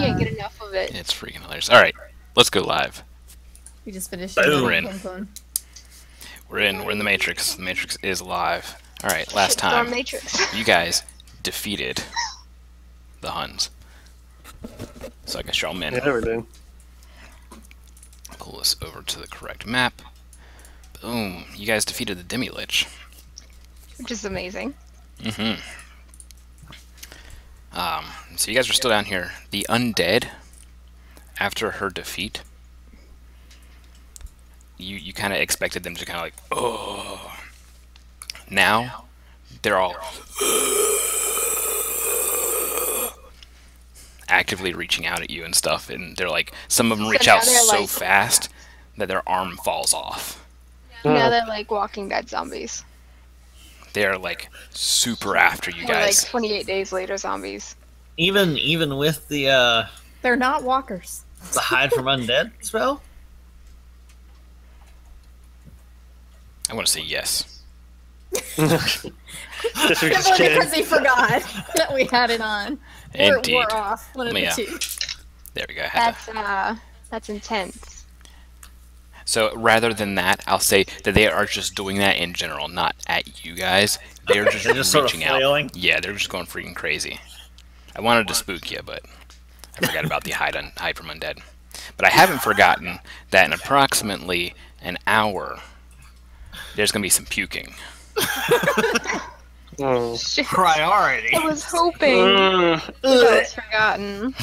can't get enough of it. It's freaking hilarious. All right, let's go live. We just finished. Boom. We're in. Clone. We're in. We're in the Matrix. The Matrix is live. All right, last time Matrix. you guys defeated the Huns. So I guess you're all men. Yeah, we did. Pull this over to the correct map. Boom. You guys defeated the Demi-Lich. Which is amazing. Mm-hmm. So you guys are still down here. The undead, after her defeat, you kind of expected them to kind of like, oh. Now, they're all actively reaching out at you and stuff, and they're like, some of them reach out so like, fast that their arm falls off. Now they're like Walking Dead zombies. They're like super after you guys. Like 28 days later zombies. Even with the they're not walkers. The hide from undead spell? I want to say yes. Because he forgot that we had it on. Indeed. We're off. One of the two. There we go. That's intense. So rather than that, I'll say that they are just doing that in general, not at you guys. They're just reaching sort of flailing. out. Yeah, they're just going freaking crazy. I wanted to spook you, but I forgot about the hide from undead. But I haven't forgotten that in approximately an hour, there's going to be some puking. Oh. Priority. I was hoping that was forgotten.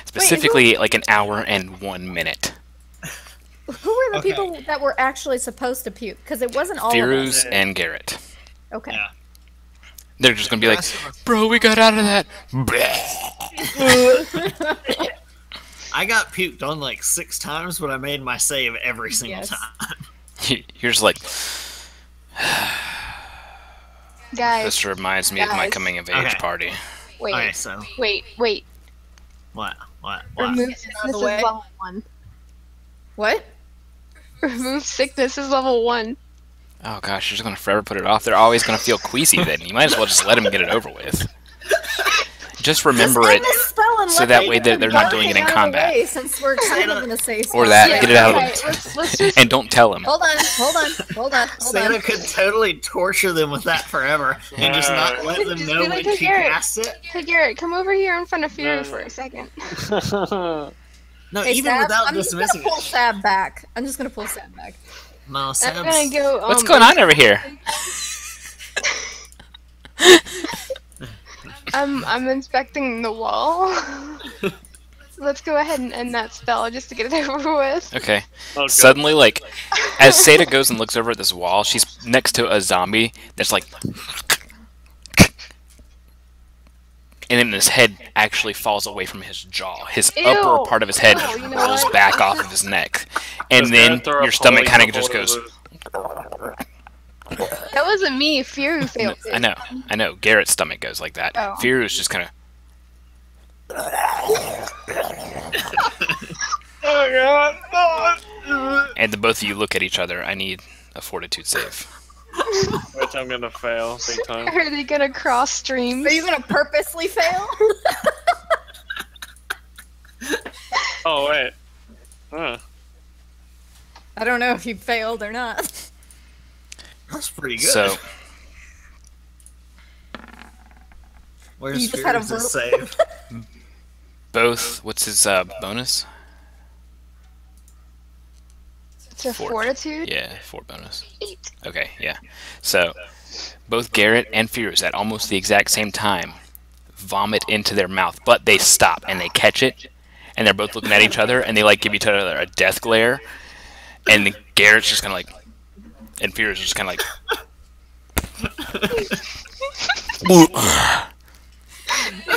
Specifically, like an hour and 1 minute. Who were the people that were actually supposed to puke? Because it wasn't all Firuz of us. and Garrett. Okay. Yeah. They're just going to be like, bro, we got out of that. I got puked on like 6 times, but I made my save every single time. You're just like... Guys, this reminds me of my coming of age party. Wait, okay, so. wait. What? Remove sickness is level 1. What? Remove sickness is level 1. Oh gosh, you're just gonna forever put it off. They're always gonna feel queasy then. You might as well just let them get it over with. Just remember it, so that way they're not doing it in combat. Since we're kind of in a safe or that, yeah, get it out of them. And don't tell them. Hold on. Santa could totally torture them with that forever, and just not let them know when she casts it. Hey Garrett, come over here in front of Fury for a second. No, hey, even Sab, without I'm dismissing just gonna pull Sab back. I'm just gonna pull Sab back. No, Sab's... I'm gonna go, what's going on over here? I'm inspecting the wall. Let's go ahead and end that spell just to get it over with. Okay. Suddenly, like, as Seda goes and looks over at this wall, she's next to a zombie that's like... And then his head actually falls away from his jaw. His upper part of his head rolls back off of his neck. And then your stomach kind of just goes... That wasn't me. Fury failed. I know. Garrett's stomach goes like that. Oh. Fury is just kind of... Oh god! And the both of you look at each other. I need a fortitude save. Which I'm gonna fail big time. Are they gonna cross streams? Are you gonna purposely fail? Oh wait. Huh. I don't know if you failed or not. That's pretty good. So, where's you just had a Fury's save? both, what's his bonus? It's a fortitude? Yeah, 4 bonus. 8. Okay, yeah. So, both Garrett and Firuz at almost the exact same time vomit into their mouth, but they stop and they catch it, and they're both looking at each other, and they like give each other a death glare, and Garrett's just kind of like, and Firuz is just kind of like,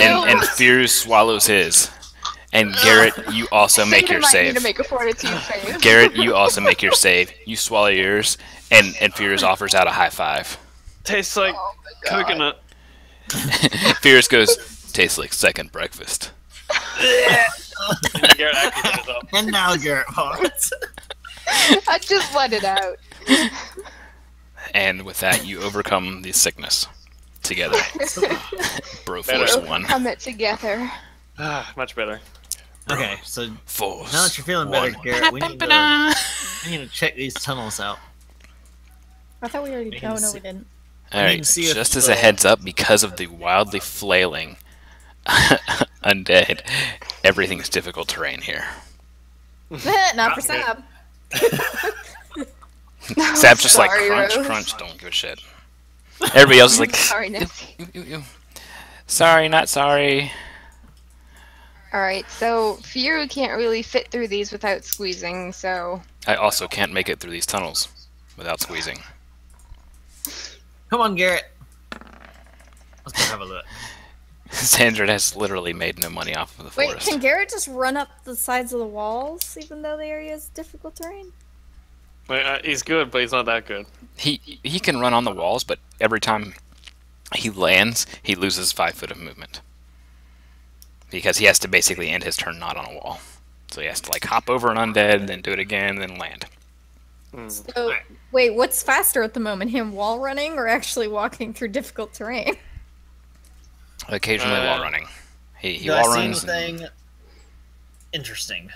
and Firuz swallows his. And Garrett, you also make your save. Need to make a fortitude save. Garrett, you also make your save. You swallow yours, and Firuz offers out a high five. Tastes like coconut. Firuz goes, tastes like second breakfast. And Garrett actually gets up. And now Garrett vomits. I just let it out. And with that, you overcome the sickness together. Broforce 1. Come it together. Ah, much better. Okay, so Force. now that you're feeling better, One. Garrett, we need to check these tunnels out. I thought we already. We Oh can no, see- we didn't. All right, see if just as the- a heads up, because of the wildly flailing undead, everything's difficult terrain here. Not for Sab. Sab's just like, Sorry, crunch, Rose. crunch, don't give a shit. Everybody else is like, Sorry, Nancy. sorry, not sorry. Alright, so Firu can't really fit through these without squeezing, so... I also can't make it through these tunnels without squeezing. Come on, Garrett. Let's go have a look. Sandra has literally made no money off of the Wait, forest. can Garrett just run up the sides of the walls, even though the area is difficult terrain? Wait, he's good, but he's not that good. He can run on the walls, but every time he lands, he loses 5 foot of movement. Because he has to basically end his turn not on a wall. So he has to like hop over an undead, then do it again, then land. So, wait, what's faster at the moment? Him wall running or actually walking through difficult terrain? Occasionally wall running. He Do I wall see runs. anything interesting?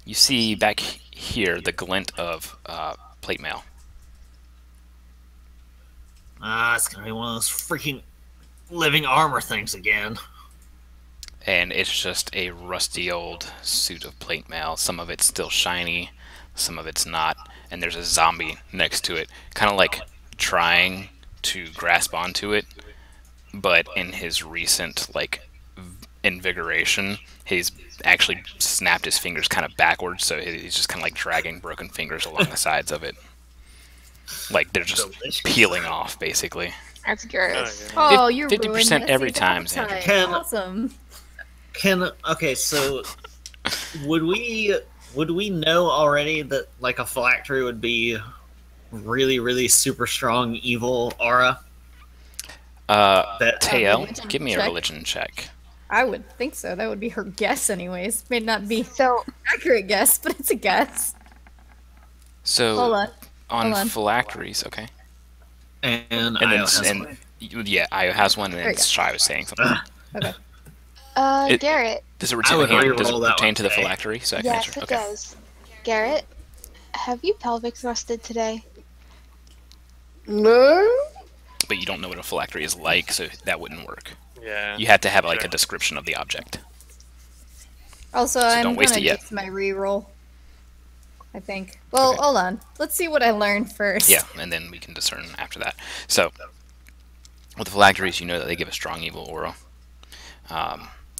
You see back here the glint of plate mail. It's gonna be one of those freaking living armor things again. And it's just a rusty old suit of plate mail. Some of it's still shiny, some of it's not. And there's a zombie next to it, kind of like trying to grasp onto it, but in his recent like invigoration, he's actually snapped his fingers kind of backwards, so he's just kind of like dragging broken fingers along the sides of it. Like they're just Delicious. peeling off, basically. That's gross. Oh, you're 50% ruined every Messi's time, appetite. Sandra. Awesome. Okay, so would we know already that like a phylactery would be really, really super strong evil aura? Tael, religion give me a check. religion check. I would think so. That would be her guess, anyways. May not be So, accurate guess, but it's a guess. So Hold on. on hold on. phylacteries, okay. And And I then has and one. yeah, Io has one, and There then you go. Shy was saying something. Okay. It- Garrett. Does it I would pertain, does reroll it that pertain one to the today. phylactery? So I can Yes, answer. it Okay. does. Garrett, have you pelvic thrusted today? No. But you don't know what a phylactery is like, so that wouldn't work. Yeah. You have to have like a description of the object. Also, I'm don't waste gonna it yet. ditch my reroll. I think. Well, Okay. hold on. Let's see what I learned first. Yeah, and then we can discern after that. So, with the phylacteries, you know that they give a strong evil aura.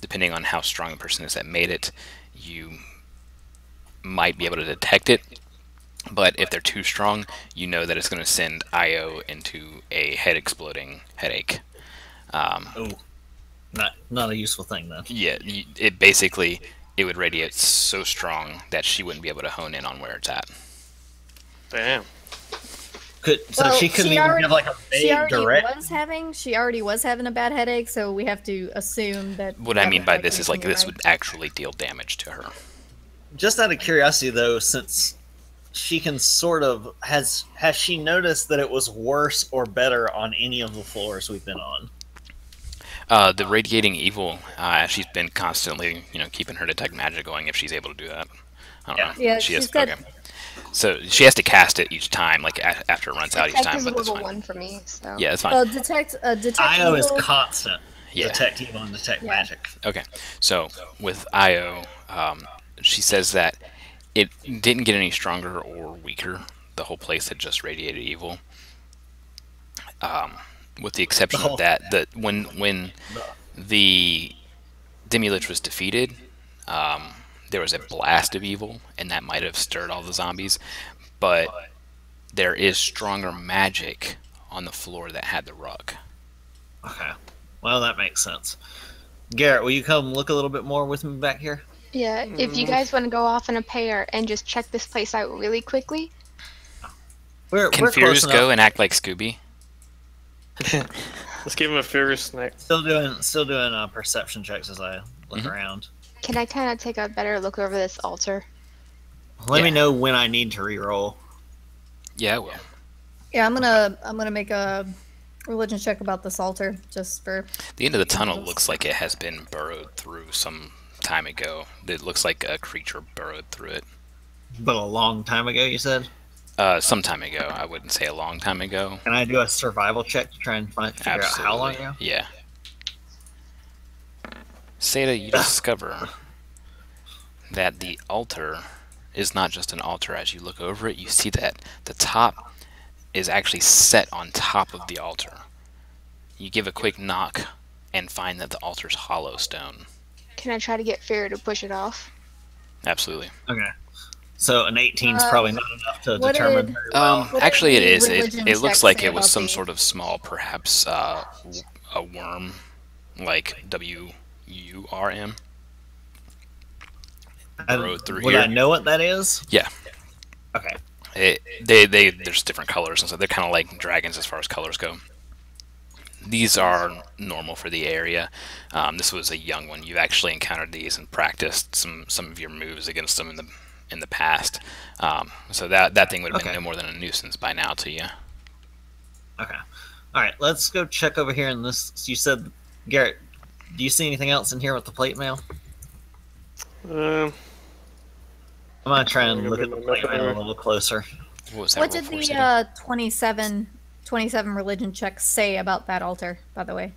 Depending on how strong a person is that made it, you might be able to detect it. But if they're too strong, you know that it's going to send Io into a head-exploding headache. Oh, not a useful thing then. Yeah, it would radiate so strong that she wouldn't be able to hone in on where it's at. Damn. Well, She couldn't even already- have like a She vague already direct. was having a bad headache, so we have to assume that. What I mean by this headache is like this right. would actually deal damage to her. Just out of curiosity, though, since she can sort of has she noticed that it was worse or better on any of the floors we've been on? The radiating evil, she's been constantly, keeping her detect magic going if she's able to do that. I don't know. Yeah, she she's is. got- Okay. So she has to cast it each time, like after it runs out each Detect time. is But that's level fine. 1 for me, so... Yeah, that's fine. Well, detect Io is evil- constant. Yeah. Detect evil and detect Yeah. magic. Okay, so with Io, she says that it didn't get any stronger or weaker. The whole place had just radiated evil. With the exception of that, when the Demi-Lich was defeated, there was a blast of evil, and that might have stirred all the zombies. But there is stronger magic on the floor that had the rug. Okay. Well, that makes sense. Garrett, will you come look a little bit more with me back here? Yeah, if you guys want to go off in a pair and just check this place out really quickly. We're Can close Fears enough. go and act like Scooby? Let's give him a furious snack. Still doing perception checks as I look around. Can I kind of take a better look over this altar? Let me Yeah. know when I need to re-roll. Yeah, well. Yeah, I'm gonna make a religion check about this altar, just for... The end of the tunnel looks like it has been burrowed through some time ago. It looks like a creature burrowed through it. But a long time ago, you said? Some time ago. I wouldn't say a long time ago. Can I do a survival check to try and figure out how long ago? Yeah. Seda, you discover that the altar is not just an altar. As you look over it, you see that the top is actually set on top of the altar. You give a quick knock and find that the altar's hollow stone. Can I try to get Fear to push it off? Absolutely. Okay. So an 18 is probably not enough to determine very well. Actually, it is. religion It looks check like say it was about some the- sort of small, perhaps a worm, like WURM. burrowed through Would here. I know what that is? Yeah. Okay. There's different colors and so they're kind of like dragons as far as colors go. These are normal for the area. This was a young one. You've actually encountered these and practiced some of your moves against them in the past. So that thing would have been no more than a nuisance by now to you. Okay. All right. Let's go check over here in this. You said, Garrett, do you see anything else in here with the plate mail? Um, I'm gonna try and look at the plate mail a little closer. What was that? What roll did for, the Seda? 27 religion check say about that altar, by the way?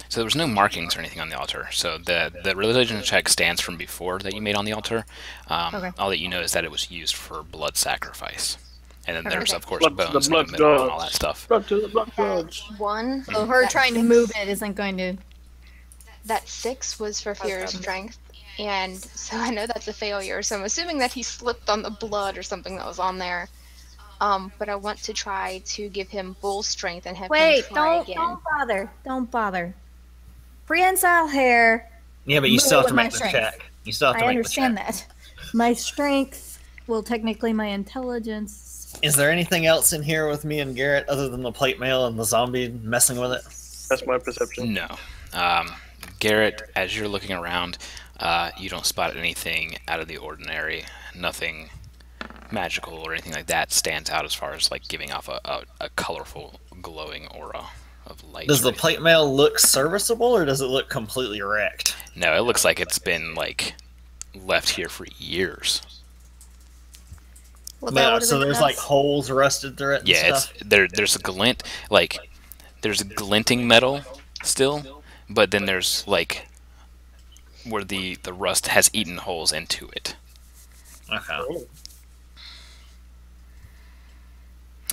So there was no markings or anything on the altar. So the religion check stands from before that you made on the altar. Okay. All that you know is that it was used for blood sacrifice. And then Okay. there's, of course, Blood to the bones in the blood middle and all gods. that stuff. blood to the blood gods. One. So her trying to move it isn't going to... That 6 was for Fear of Strength. And so I know that's a failure. So I'm assuming that he slipped on the blood or something that was on there. But I want to try to give him Bull Strength and have Wait, him try again. don't bother. Prehensile hair. Yeah, but you Move still have with to my make the strength. check. You still have to I make understand the check. that. My strength, well, technically my intelligence. Is there anything else in here with me and Garrett other than the plate mail and the zombie messing with it? That's my perception. No. Garrett, as you're looking around, you don't spot anything out of the ordinary. Nothing magical or anything like that stands out as far as like giving off a colorful, glowing aura of light. Does the plate mail look serviceable or does it look completely wrecked? No, it looks like it's been like left here for years. Well, that But, would've so been there's enough. like holes rusted through it and Yeah, stuff? there's a glint, like there's glinting metal still, but then there's like where the rust has eaten holes into it. Okay.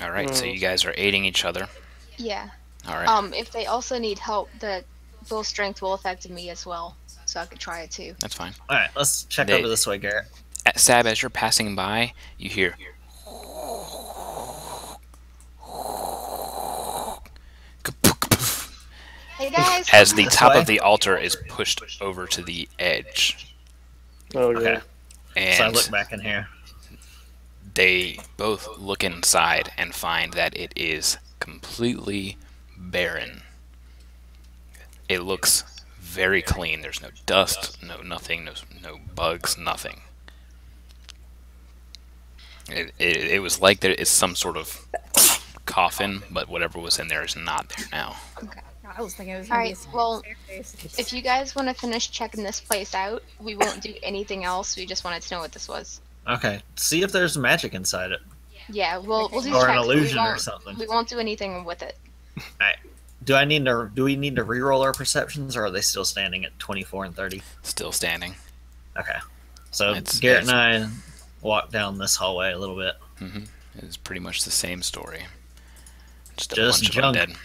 All right, so you guys are aiding each other. Yeah. All right, If they also need help, the Bull Strength will affect me as well. So I could try it too. that's fine. Alright, let's check They- over this way, Garrett. Sab, as you're passing by, you hear Hey guys! as the This top way? of the altar is pushed over to the edge, Oh, yeah. Okay. So I and look back in here. they both look inside and find that it is completely barren. It looks very clean. There's no dust, no nothing, no bugs, nothing. It was like there is some sort of coffin, but whatever was in there is not there now. I was thinking it was Alright, well, staircase. if you guys want to finish checking this place out, we won't do anything else. We just wanted to know what this was. Okay. See if there's magic inside it. Yeah, we'll do Or an checks, but we illusion or won't- something. We won't do anything with it. Do we need to re-roll our perceptions or are they still standing at 24 and 30? Still standing. Okay. So It's- Garrett it's- and I walk down this hallway a little bit. It's pretty much the same story. Just a Just bunch junk. of undead.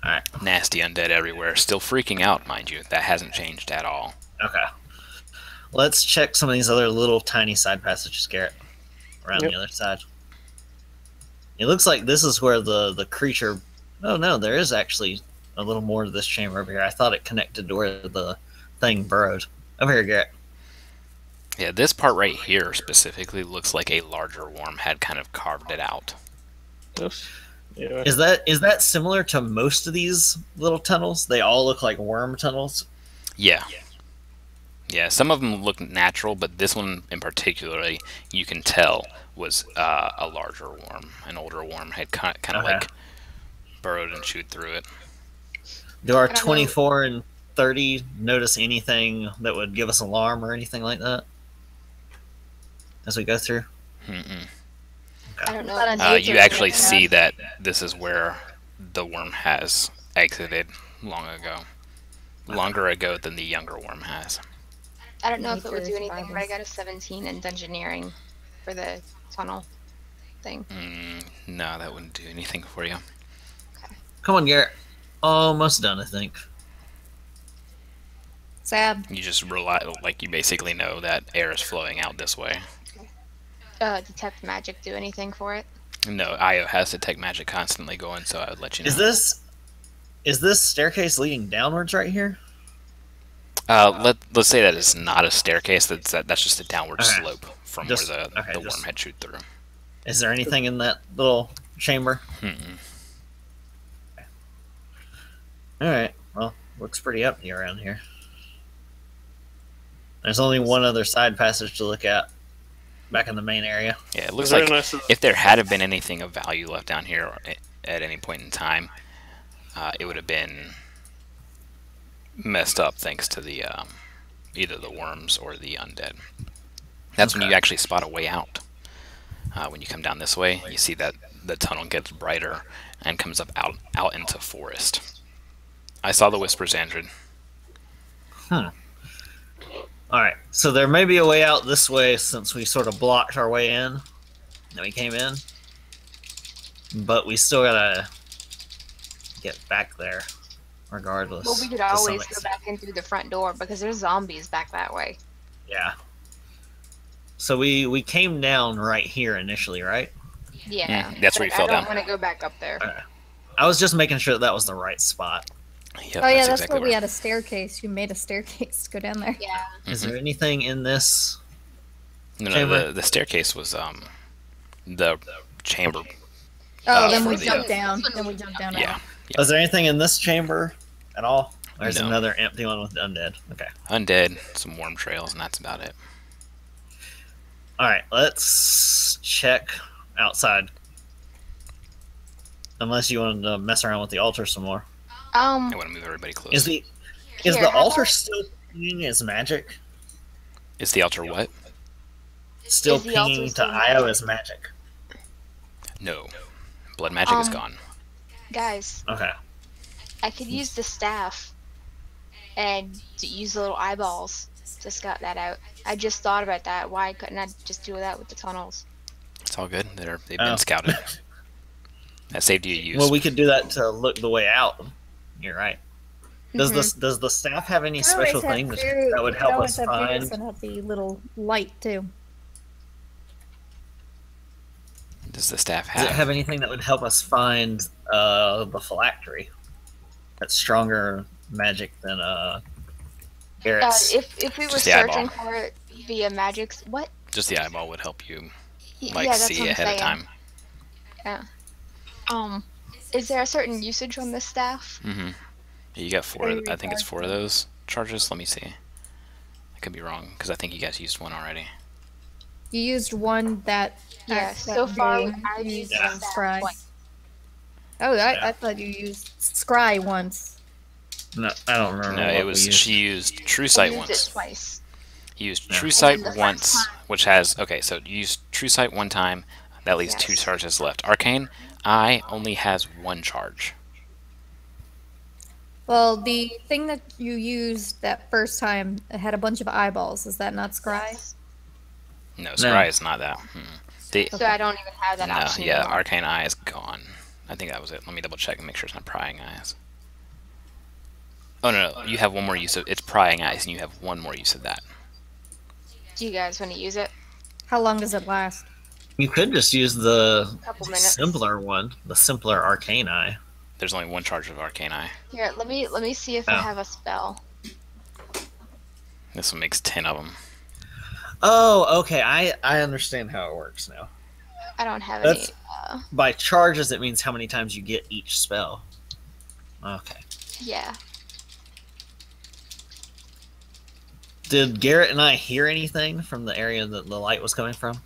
Alright. Nasty undead everywhere. Still freaking out, mind you. That hasn't changed at all. Okay. Let's check some of these other little tiny side passages, Garrett. Around Yep. the other side. It looks like this is where the creature... Oh no, there is actually a little more to this chamber over here. I thought it connected to where the thing burrowed. Over here, Garrett. Yeah, this part right here specifically looks like a larger worm had kind of carved it out. Yes. Yeah. Is that similar to most of these little tunnels? They all look like worm tunnels. Yeah. Yeah, some of them look natural, but this one in particularly, you can tell, was a larger worm. An older worm had kind of Okay. like burrowed and chewed through it. Do our I don't know. 24 and 30 notice anything that would give us alarm or anything like that as we go through? Mm-mm. I don't know. But on if- You actually see that this is where the worm has exited long ago. Longer ago than the younger worm has. I don't know if it would Nature do anything, but I survivors. got a 17 in Dungeoneering for the tunnel thing. No, that wouldn't do anything for you. Come on, Garrett. Almost done, I think. Sad. You just rely, like, you basically know that air is flowing out this way. Detect magic do anything for it? No, Io has detect magic constantly going, so I would let you know. Is this staircase leading downwards right here? Let's say that it's not a staircase. That's just a downward Okay. slope from Just- where the okay, worm just- had chewed through. Is there anything in that little chamber? Mm-mm. Alright, well, looks pretty empty around here. There's only one other side passage to look at back in the main area. Yeah, it looks Very like nice. if there had been anything of value left down here at any point in time, it would have been messed up thanks to the either the worms or the undead. That's when you Okay. actually spot a way out. When you come down this way, you see that the tunnel gets brighter and comes up out into forest. I saw the whispers, Andred. Alright, so there may be a way out this way since we sort of blocked our way in. And we came in. But we still gotta get back there, regardless. Well, we could to some always go extent. back in through the front door because there's zombies back that way. Yeah. So we came down right here initially, right? Yeah. that's where you fell I don't down. want to go back up there. I was just making sure that was the right spot. Yep, Oh yeah, that's exactly where we had a staircase. You made a staircase to go down there. Yeah. Is there anything in this? No, chamber? the staircase was the chamber. Oh, then for we the- jumped down. Then we jumped down. Yeah, Is there anything in this chamber at all? There's No. another empty one with undead. Okay. undead, some worm trails, and that's about it. Alright, let's check outside. Unless you wanted to mess around with the altar some more. I want to move everybody close. Is the Here, how altar about- still pinging as magic? Is the altar what? Still Is the altar pinging to still Io magic? as magic. No, blood magic is Um, gone. Guys, Okay. I could use the staff and to use the little eyeballs to scout that out. I just thought about that. Why couldn't I just do that with the tunnels? It's all good. They've Oh. been scouted. That saved you a use. Well, we could do that to look the way out. You're right. Does Mhm. does the staff have any special thing that would help us find? And have the little light too. Does the staff Does it have? have anything that would help us find the phylactery? That's stronger magic than Garrett's. If we were Just the searching eyeball. for it via magic, what? Just the eyeball would help you, Yeah, like, that's see what I'm ahead of saying. time. Yeah. Is there a certain usage on this staff? Mm-hmm. You got four. Very I think it's 4 of rechargeable. those charges. Let me see. I could be wrong because I think you guys used one already. You used one that. Yeah, that so far day. I've You used Yeah. the Scry. staff twice. Oh, Yeah. I thought you used Scry once. No, I don't remember. No, what it we was used. she used True I Sight used once. it twice. You used Yeah. True And Sight the first once, time- which has okay. So you used True Sight one time. That leaves 2 Yes. charges left. Arcane Eye only has 1 charge. Well, the thing that you used that first time had a bunch of eyeballs. Is that not Scry? No, Scry is not that. The, So I don't even have that no, option. yeah, anymore. Arcane Eye is gone. I think that was it. Let me double check and make sure it's not Prying Eyes. Oh no, you have one more use of it's Prying Eyes, and you have one more use of that. Do you guys want to use it? How long does it last? You could just use the Couple minutes. simpler one, the simpler arcane eye. There's only 1 charge of Arcane Eye. Here, let me see if Oh. I have a spell. This one makes 10 of them. Oh, okay. I understand how it works now. I don't have That's- any. By charges, it means how many times you get each spell. Okay. Yeah. Did Garrett and I hear anything from the area that the light was coming from?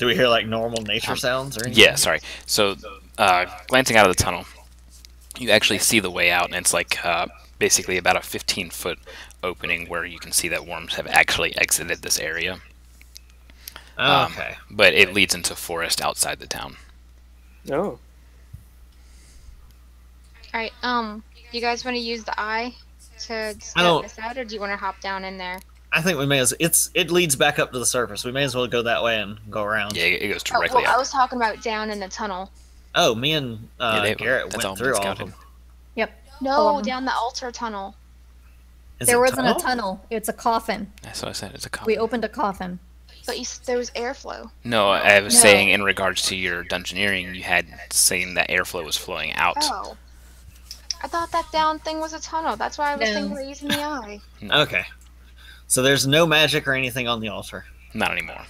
Do we hear like normal nature sounds or anything? Yeah, sorry. So, glancing out of the tunnel, you actually see the way out, and it's like basically about a 15-foot opening where you can see that worms have actually exited this area. Okay. But it leads into forest outside the town. Oh. Alright, you guys want to use the eye to I don't- scout this out, or do you want to hop down in there? I think we may as it leads back up to the surface. We may as well go that way and go around. Yeah, it goes Oh, directly well, I up. was talking about down in the tunnel. Oh, me and Garrett that's all went been through all of scouted. them. Yep. No, them. down the altar tunnel. Is There it wasn't a tunnel. It's a coffin. That's what I said. It's a coffin. We opened a coffin. But there was airflow. No, I was No. saying in regards to your dungeoneering, you had seen that airflow was flowing out. Oh. I thought that down thing was a tunnel. That's why I was No. thinking we're using the eye. Okay. So there's no magic or anything on the altar. Not anymore.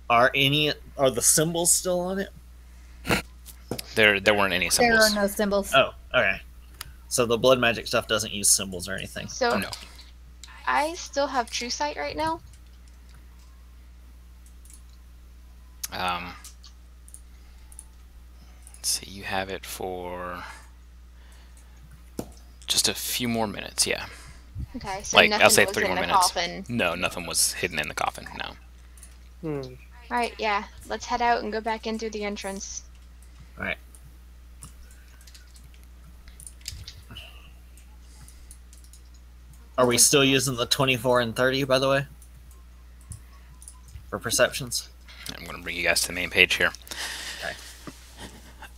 Are the symbols still on it? There weren't any There symbols. are no symbols. Oh, okay. So the blood magic stuff doesn't use symbols or anything. So No. I still have true sight right now. Let's see. You have it for just a few more minutes. Yeah. Okay, so Like, nothing I'll say was 3 in more the minutes. coffin. No, nothing was hidden in the coffin. No. Hmm. Alright, yeah. Let's head out and go back in through the entrance. All right. Are we still using the 24 and 30, by the way? For perceptions? I'm going to bring you guys to the main page here. Okay.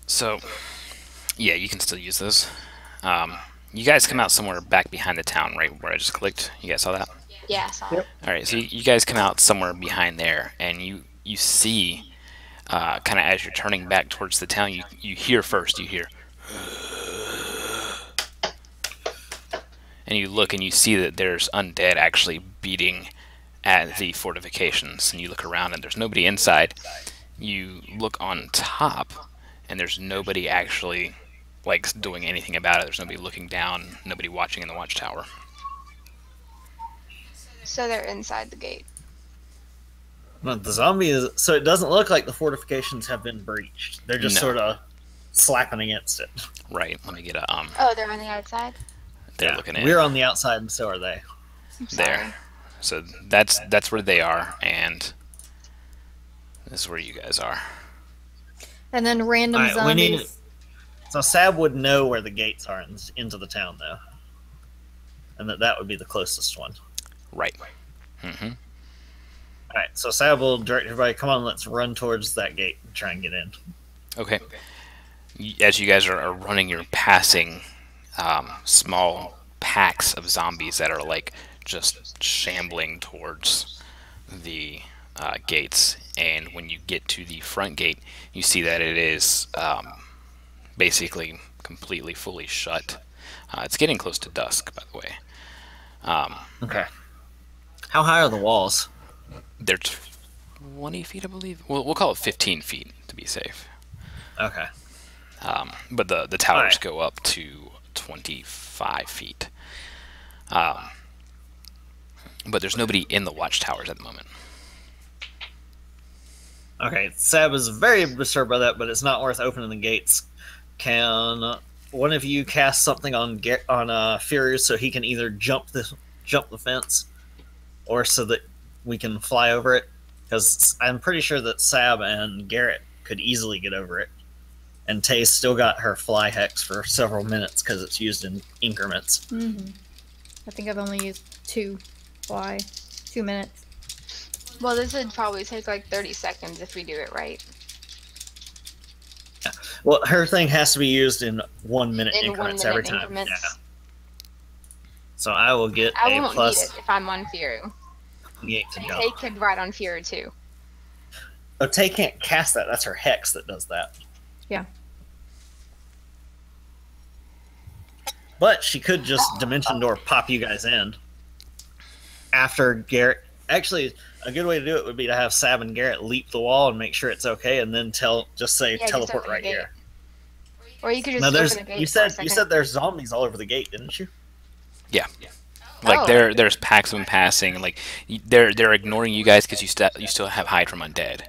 So, yeah, you can still use those. You guys come out somewhere back behind the town, right where I just clicked. You guys saw that? Yeah, I saw Yep. it. All right, so you guys come out somewhere behind there, and you see, kind of as you're turning back towards the town, you hear first, you hear, and you look and you see that there's undead actually beating at the fortifications, and you look around and there's nobody inside. You look on top, and there's nobody actually like doing anything about it. There's nobody looking down, nobody watching in the watchtower. So they're inside the gate. No, the zombies. So it doesn't look like the fortifications have been breached. They're just No. sort of slapping against it. Right. Let me get a Oh, they're on the outside? They're Yeah, looking in. We're on the outside, and so are they. I'm sorry. There. So that's where they are, and this is where you guys are. And then random Alright, we need- zombies. So Sab would know where the gates are into the town, though, and that would be the closest one. Right. Mm-hmm. All right, so Sab will direct everybody. Come on, let's run towards that gate and try and get in. Okay. As you guys are running, you're passing small packs of zombies that are like just shambling towards the gates. And when you get to the front gate, you see that it is basically completely fully shut. It's getting close to dusk, by the way. Okay. How high are the walls? They're 20 feet, I believe. We'll call it 15 feet to be safe. Okay. But the towers Alright. go up to 25 feet. But there's nobody in the watchtowers at the moment. Okay, Sab is very disturbed by that, but it's not worth opening the gates. Can one of you cast something on Furious so he can either jump the fence, or so that we can fly over it? Because I'm pretty sure that Sab and Garrett could easily get over it, and Tay's still got her fly hex for several minutes because it's used in increments. I think I've only used 2 minutes. Well, this would probably take like 30 seconds if we do it right. Well, her thing has to be used in 1 minute In 1 increments minute every time. increments. Yeah. So I will get I a won't plus need it if I'm on Firu. 28 to jump. Tay could ride on Firu too. Oh, Tay can't cast that. That's her hex that does that. Yeah. But she could just Dimension Door pop you guys in. After Garrett... Actually, a good way to do it would be to have Sab and Garrett leap the wall and make sure it's okay, and then just say Yeah, just teleport open the right gate. here. Or you could just Now, open the gate you for a said second. there's zombies all over the gate, didn't you? Yeah. Like Oh. there's packs of them passing, and like they're ignoring you guys because you still have hide from undead.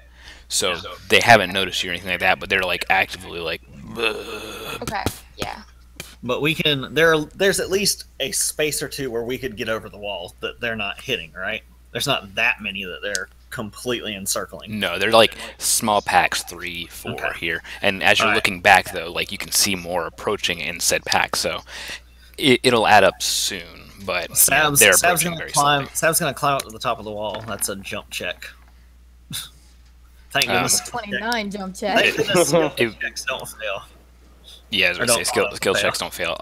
So they haven't noticed you or anything like that, but they're like actively like. "Ugh." Okay. Yeah. But we can. There's at least a space or two where we could get over the wall that they're not hitting. Right? There's not that many that they're completely encircling. No, they're like small packs, 3, 4 Okay. here. And as you're Alright. looking back, though, like you can see more approaching in said pack. So it'll add up soon. But Sab's, they're Sab's approaching gonna very climb. slowly. Sab's gonna climb up to the top of the wall. That's a jump check. Thank goodness. 29 jump Thank check. goodness skill It- checks don't fail. Yeah, as I Or say, don't skill fail. checks don't fail.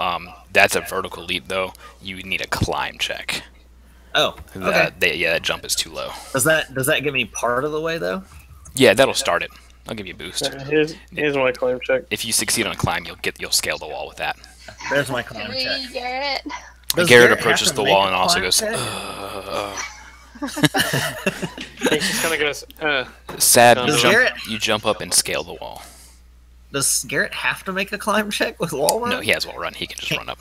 That's a vertical leap, though. You need a climb check. Oh, okay. That jump is too low. Does that get me part of the way though? Yeah, that'll start it. I'll give you a boost. Here's my climb check. If you succeed on a climb, you'll scale the wall with that. There's my climb check. Hey, Garrett. Does Garrett have approaches to the make wall a and also climb goes, check? He just kind of goes, Sad. Does You jump up and scale the wall. Does Garrett have to make a climb check with wall run? No, he has wall run. He can just run up.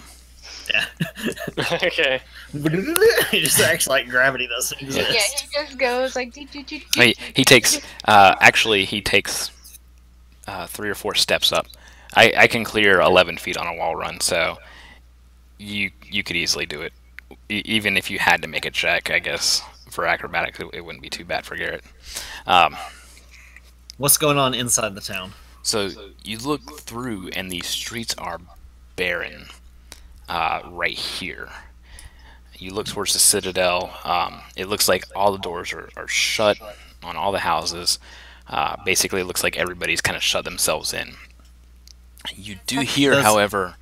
Yeah. okay. He just acts like gravity doesn't exist. Yeah, he just goes like. "Doo, doo, doo, doo, He takes. Actually, he takes 3 or 4 steps up. I can clear 11 feet on a wall run, so you could easily do it. Even if you had to make a check, I guess for acrobatics, it wouldn't be too bad for Garrett. What's going on inside the town? So you look through, and these streets are barren. Right here. You look towards the citadel. It looks like all the doors are shut on all the houses. Basically, it looks like everybody's kind of shut themselves in. You do hear, Does- however,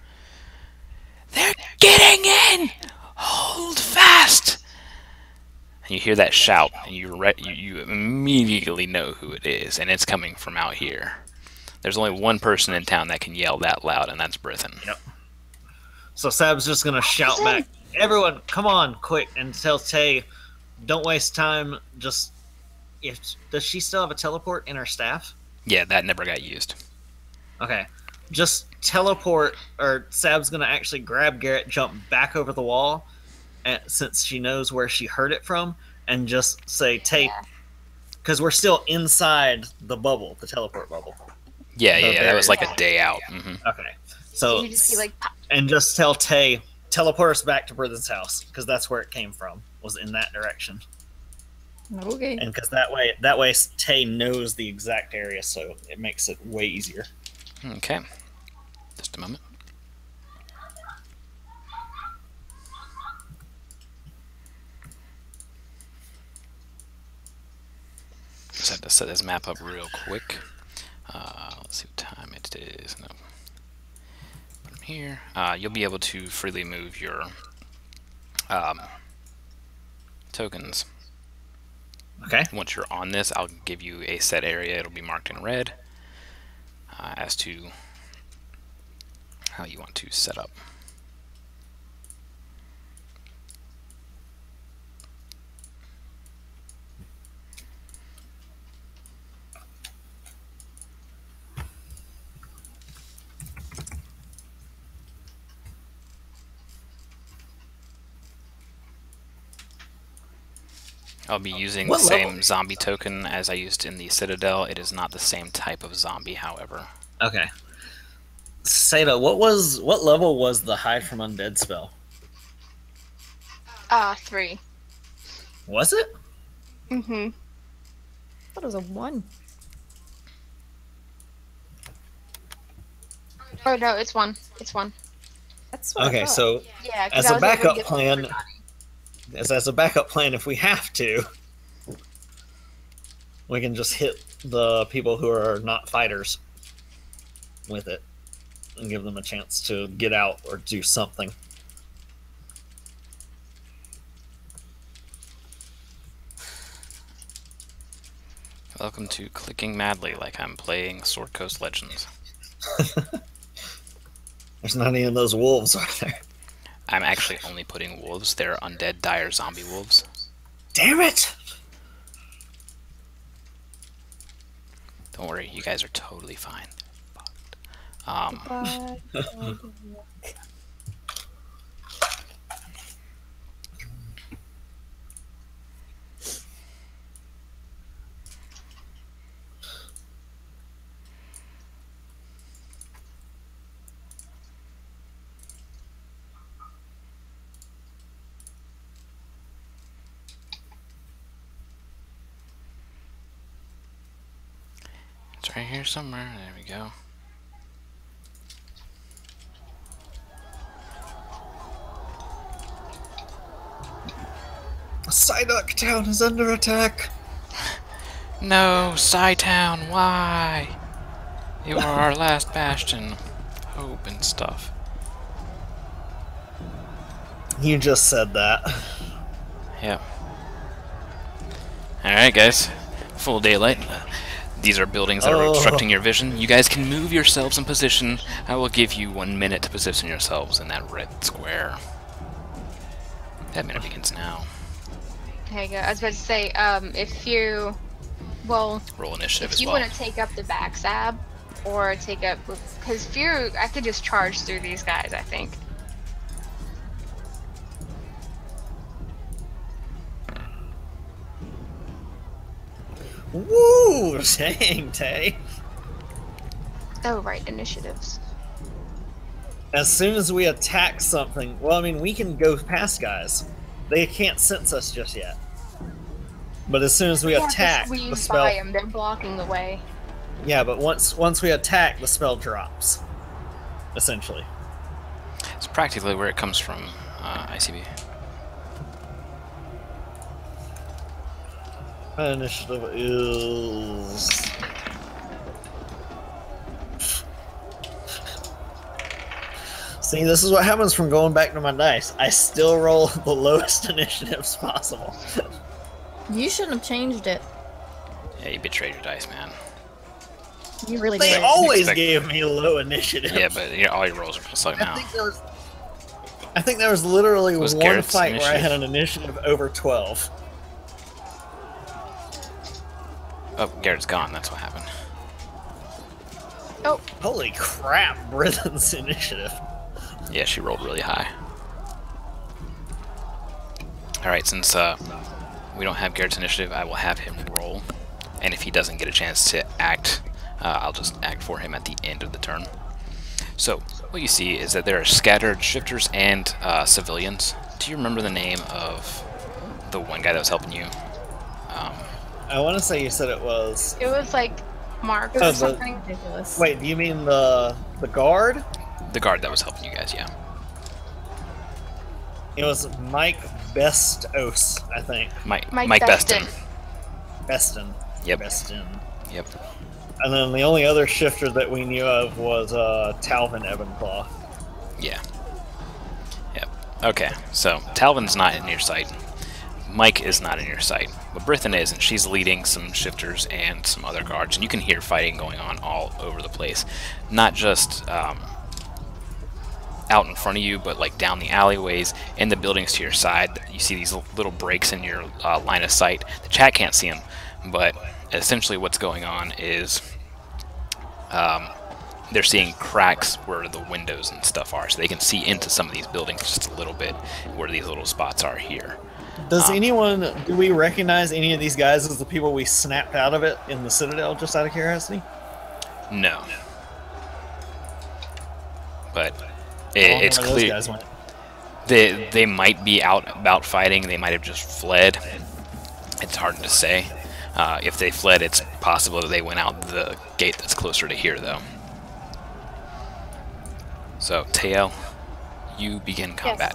they're getting in! Hold fast! And you hear that shout, and you immediately know who it is, and it's coming from out here. There's only one person in town that can yell that loud, and that's Brithen. Yep. So Sab's just gonna shout back, "Everyone, come on, quick!" and tell Tay, "Don't waste time. Just does she still have a teleport in her staff? Yeah, that never got used. Okay, just teleport, or Sab's gonna actually grab Garrett, jump back over the wall, and since she knows where she heard it from, and just say, "Tay," because we're still inside the bubble, the teleport bubble. Yeah, The that was like barrier. a day out. Okay, So so you just be like, "Pop." and just tell Tay, teleport us back to Brithen's house, because that's where it came from, was in that direction. Okay. And because that way Tay knows the exact area, so it makes it way easier. Okay. Just a moment. Just have to set this map up real quick. Let's see what time it is. No. From here, you'll be able to freely move your tokens. Okay. Once you're on this, I'll give you a set area. It'll be marked in red as to how you want to set up. I'll be using What the same level? zombie token as I used in the Citadel. It is not the same type of zombie, however. Okay. Seda, what level was the hide from undead spell? 3. Was it? Mm-hmm. I thought it was a 1. Oh no, it's 1. It's 1. That's what I Okay, thought. so Yeah. 'cause as I a was able to backup give plan, everybody. as a backup plan, if we have to, we can just hit the people who are not fighters with it and give them a chance to get out or do something. Welcome to clicking madly like I'm playing Sword Coast Legends. There's not any of those wolves, are there? I'm actually only putting wolves. They're undead, dire zombie wolves. Damn it! Don't worry, you guys are totally fine. Bye. It's right here somewhere. There we go. Psyduck Town is under attack. No, Psytown, why? You are our last bastion of hope and stuff. You just said that. Yep. Alright, guys. Full daylight. These are buildings that are obstructing your vision. You guys can move yourselves in position. I will give you 1 minute to position yourselves in that red square. That minute begins now. There you go. I was about to say, if you, well, Roll initiative if as you well. want to take up the backstab, or take up, because Fear, I could just charge through these guys, I think. Woo! Dang, Tay. Oh, right, initiatives. As soon as we attack something, well, I mean, we can go past guys. They can't sense us just yet. But as soon as we attack, we the use spell. by them. They're blocking the way. Yeah, but once we attack, the spell drops. Essentially. It's practically where it comes from, ICB. My initiative is. See, this is what happens from going back to my dice. I still roll the lowest initiatives possible. You shouldn't have changed it. Yeah, you betrayed your dice, man. You really They did. always Expect- gave me low initiative. Yeah, but all your rolls are just like I now. think there was literally Was one Garrett's fight where I initiative? had an initiative over 12. Oh, Garrett's gone. That's what happened. Oh, Holy crap, Britain's initiative. Yeah, she rolled really high. Alright, since we don't have Garrett's initiative, I will have him roll. And if he doesn't get a chance to act, I'll just act for him at the end of the turn. So, what you see is that there are scattered shifters and civilians. Do you remember the name of the one guy that was helping you? I want to say you said it was. it was like Mark Oh, or the- something. Ridiculous. Wait, do you mean the guard? The guard that was helping you guys, yeah. It was Mike Bestos, I think. Mike Mike Beston. Beston. Yep. Beston. Yep. And then the only other shifter that we knew of was Talvin Ebenclaw. Yeah. Yep. Okay, so Talvin's not in your sight. Mike is not in your sight. But Brithin is, and she's leading some shifters and some other guards. And you can hear fighting going on all over the place. Not just out in front of you, but like down the alleyways, in the buildings to your side. You see these little breaks in your line of sight. The chat can't see them, but essentially what's going on is they're seeing cracks where the windows and stuff are, so they can see into some of these buildings just a little bit where these little spots are here. Do we recognize any of these guys as the people we snapped out of it in the Citadel, just out of curiosity? No. But I don't know it's where those clear guys went. they might be out about fighting. They might have just fled. It's hard to say. If they fled, it's possible that they went out the gate that's closer to here, though. So, Tael, you begin combat.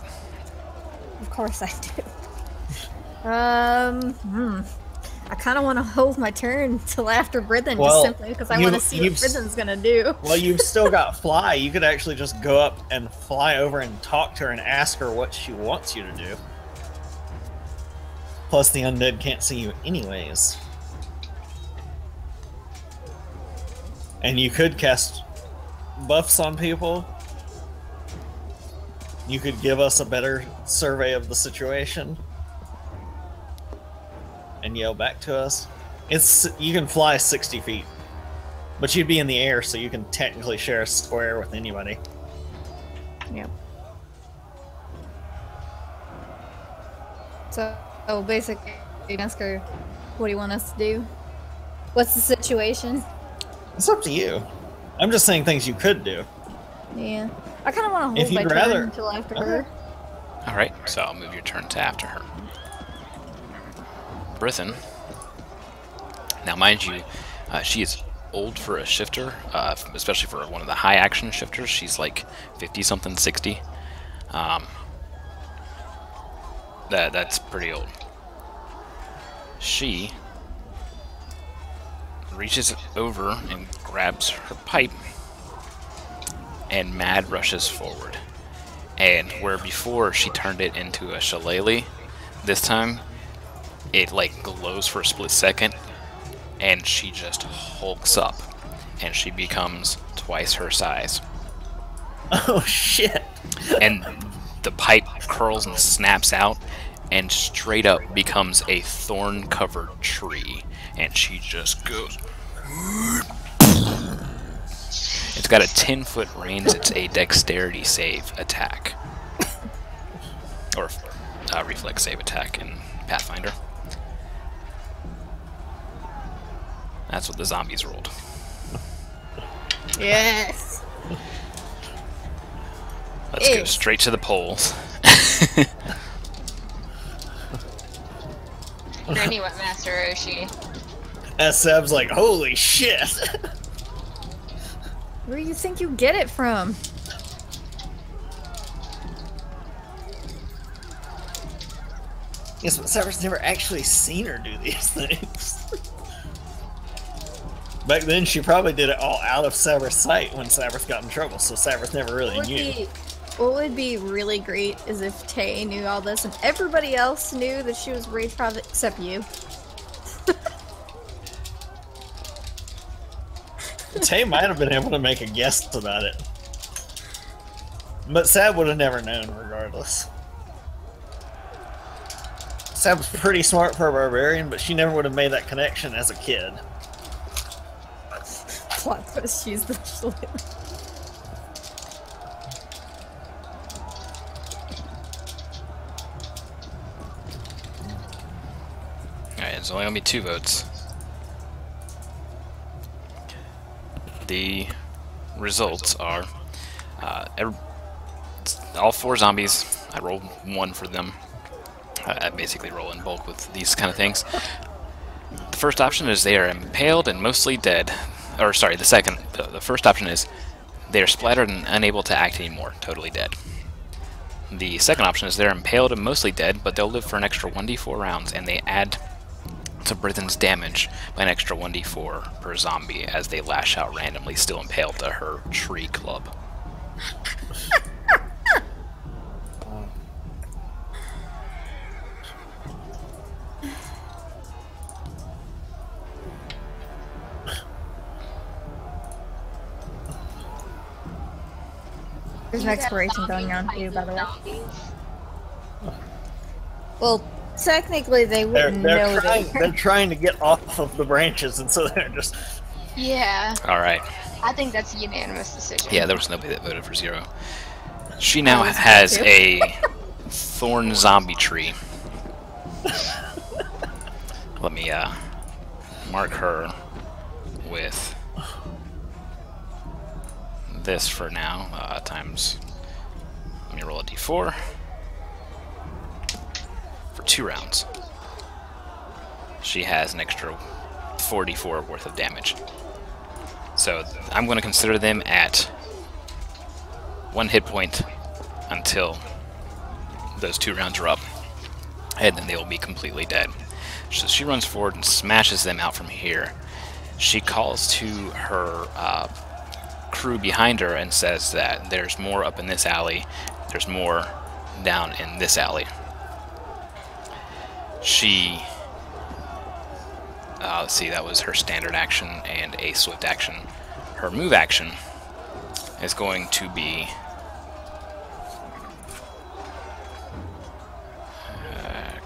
Of course I do. I kind of want to hold my turn till after Brithin, Well, just simply because I want to see what Brithin's gonna do. Well, you've still got fly. You could actually just go up and fly over and talk to her and ask her what she wants you to do. Plus, the undead can't see you anyways. And you could cast buffs on people. You could give us a better survey of the situation. And yell back to us. You can fly 60 feet. But you'd be in the air, so you can technically share a square with anybody. Yep. So basically, ask her, what do you want us to do? What's the situation? It's up to you. I'm just saying things you could do. Yeah. I kind of want to If hold my you'd rather. turn until after her. Alright, so I'll move your turn to after her. Brithin. Now, mind you, she is old for a shifter, especially for one of the high action shifters. She's like 50 something, 60. That's pretty old. She reaches over and grabs her pipe, and Mad rushes forward. And where before she turned it into a shillelagh, this time it like glows for a split second, and she just hulks up, and she becomes twice her size. Oh shit! And the pipe curls and snaps out, and straight up becomes a thorn-covered tree, and she just goes. It's got a 10-foot range. It's a dexterity save attack, or reflex save attack in Pathfinder. That's what the zombies rolled. Yes. Let's go straight to the polls. Granny Wetmaster Oshi. Seb's like, holy shit! Where do you think you get it from? Yes, but Severus never actually seen her do these things. Back then, she probably did it all out of Severus' sight when Severus got in trouble, so Severus never really knew. What would be really great is if Tay knew all this and everybody else knew that she was Rage Prophet except you. Tay might have been able to make a guess about it. But Sab would have never known regardless. Sab was pretty smart for a barbarian, but she never would have made that connection as a kid. Plot twist, she's the shillelagh. Alright, there's only gonna be 2 votes. The results are all 4 zombies. I rolled 1 for them. I basically roll in bulk with these kind of things. The first option is they are impaled and mostly dead. Or sorry, the first option is they are splattered and unable to act anymore, totally dead. The second option is they're impaled and mostly dead, but they'll live for an extra 1d4 rounds, and they add to Brithyn's damage by an extra 1d4 per zombie as they lash out randomly, still impaled to her tree club. There's an expiration going on too, by the way. Well, technically they wouldn't know that. They're trying to get off of the branches, and so they're just... Yeah. Alright. I think that's a unanimous decision. Yeah, there was nobody that voted for 0. She now has a thorn zombie tree. Let me mark her with this for now, times, let me roll a d4 for 2 rounds. She has an extra 44 worth of damage. So I'm going to consider them at 1 hit point until those 2 rounds are up, and then they will be completely dead. So she runs forward and smashes them out from here. She calls to her crew behind her and says that there's more up in this alley, there's more down in this alley. She, let's see, that was her standard action and a swift action. Her move action is going to be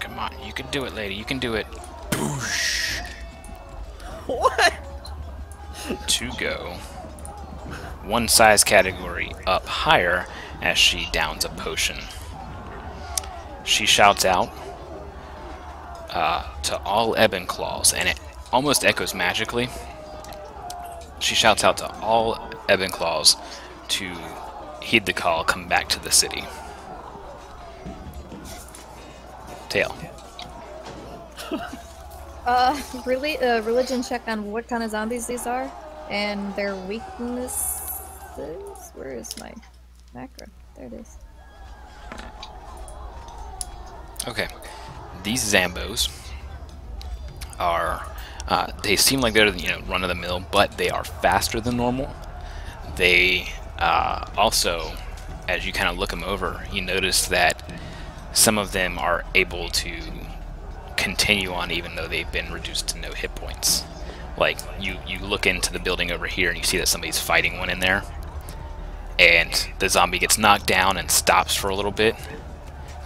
come on, you can do it, lady, you can do it. Boosh. What? To go 1 size category up higher as she downs a potion. She shouts out to all Ebon Claws, and it almost echoes magically. She shouts out to all Ebon Claws to heed the call, come back to the city. Tail. Really, religion check on what kind of zombies these are? And their weaknesses. Where is my macro? There it is. Okay. These Zambos are, they seem like they're, run-of-the-mill, but they are faster than normal. They also, as you kind of look them over, you notice that some of them are able to continue on even though they've been reduced to no hit points. Like, you look into the building over here and you see that somebody's fighting one in there, and the zombie gets knocked down and stops for a little bit.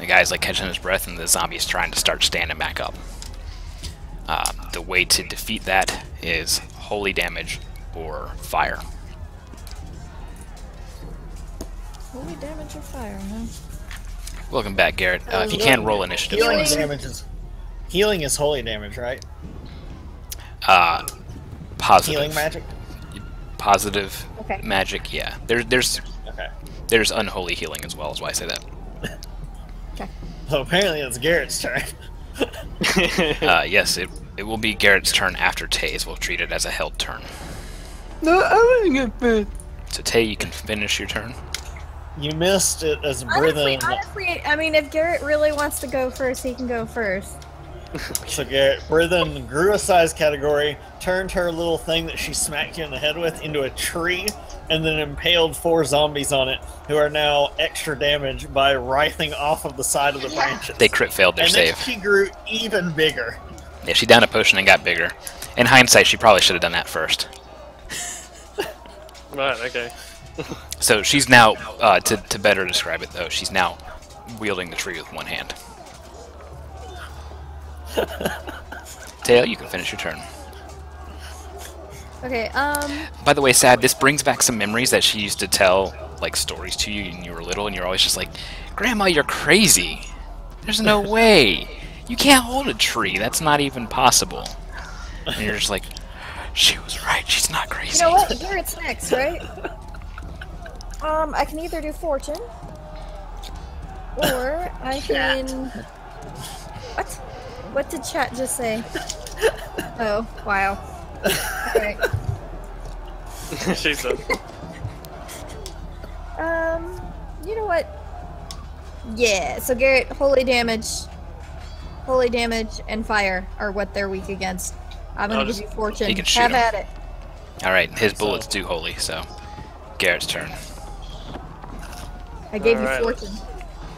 The guy's like catching his breath and the zombie's trying to start standing back up. The way to defeat that is holy damage or fire. Holy damage or fire, huh? Welcome back, Garrett. If you can, roll initiative for us. Healing is holy damage, right? Positive. Healing magic? Positive Okay. magic, yeah. There's Okay. unholy healing as well, is why I say that. Okay. So apparently it's Garrett's turn. Yes, it will be Garrett's turn after Tay's. We'll treat it as a held turn. No, I wouldn't get bit. So Tay, you can finish your turn. You missed it as Honestly, Brithen. I mean, if Garrett really wants to go first, he can go first. So Garrett, Brithen grew a size category, turned her little thing that she smacked you in the head with into a tree, and then impaled 4 zombies on it, who are now extra damaged by writhing off of the side of the branches. They crit failed their and then save. she grew even bigger. Yeah, she downed a potion and got bigger. In hindsight, she probably should have done that first. Right, okay. So she's now, to better describe it though, she's now wielding the tree with one hand. Tail, you can finish your turn. Okay, By the way, Sad, this brings back some memories that she used to tell, like, stories to you when you were little, and you're always just like, Grandma, you're crazy. There's no way. You can't hold a tree. That's not even possible. And you're just like, she was right. She's not crazy. you know what? Garrett's next, right? I can either do fortune, or I can... What? What did chat just say? Oh, wow. Okay. She's done. You know what? Yeah, so Garrett, holy damage, and fire are what they're weak against. I'm gonna give you fortune. You can shoot Have him. at it. Alright, his bullets do holy, so Garrett's turn. I gave you Alright, fortune.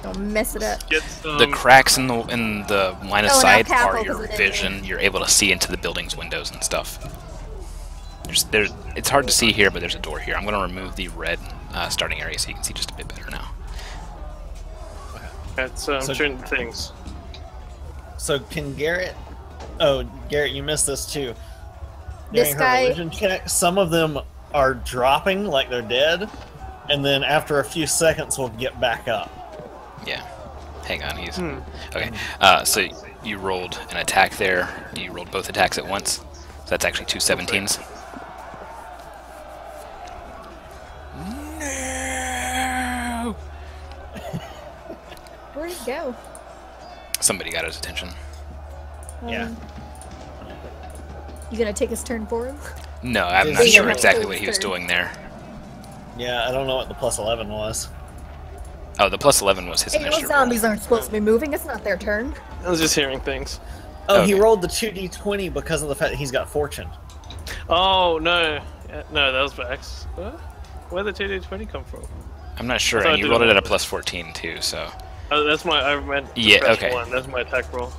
Don't mess it up. Get some. The cracks in the line of Oh, and sight I'll are tackle your 'cause it is. vision. You're able to see into the building's windows and stuff. It's hard to see here, but there's a door here. I'm going to remove the red starting area so you can see just a bit better now. That's So- shooting things. So can Garrett... Oh, Garrett, you missed this too. This During guy- her religion check, some of them are dropping like they're dead, and then after a few seconds will get back up. Yeah. Hang on, he's... Okay, so you rolled an attack there. You rolled both attacks at once. So that's actually 2 17s. No! Where'd he go? Somebody got his attention. Yeah. You gonna take his turn for him? No, I'm Is not he sure gonna exactly hold what he was third? doing there. Yeah, I don't know what the plus 11 was. Oh, the plus 11 was his Hey, those initiative roll. zombies aren't supposed to be moving. It's not their turn. I was just hearing things. Oh, he Okay. rolled the 2d20 because of the fact that he's got fortune. Oh, no. No, that was Vax. What? Where'd the 2d20 come from? I'm not sure, I thought and I you did rolled it it. at a plus 14 too, so... Oh, that's my. I meant. Yeah, fresh okay. One. That's my attack roll.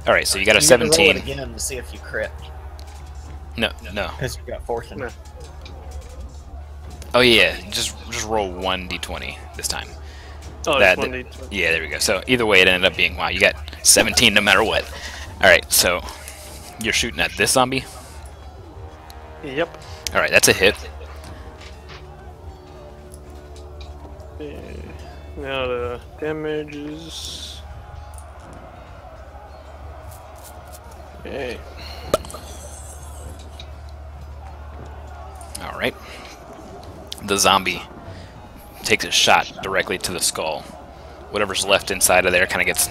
Alright, so you got a You need to roll it 17. again to see if you crit, No. because you got fortune. No. Oh yeah, just roll 1d20 this time. Oh, That- it's 1d20. Yeah, there we go. So either way, it ended up being, wow, you got 17 no matter what. Alright, so you're shooting at this zombie? Yep. Alright, that's a hit. Now the damage is. Okay. Alright. The zombie takes a shot directly to the skull. Whatever's left inside of there kind of gets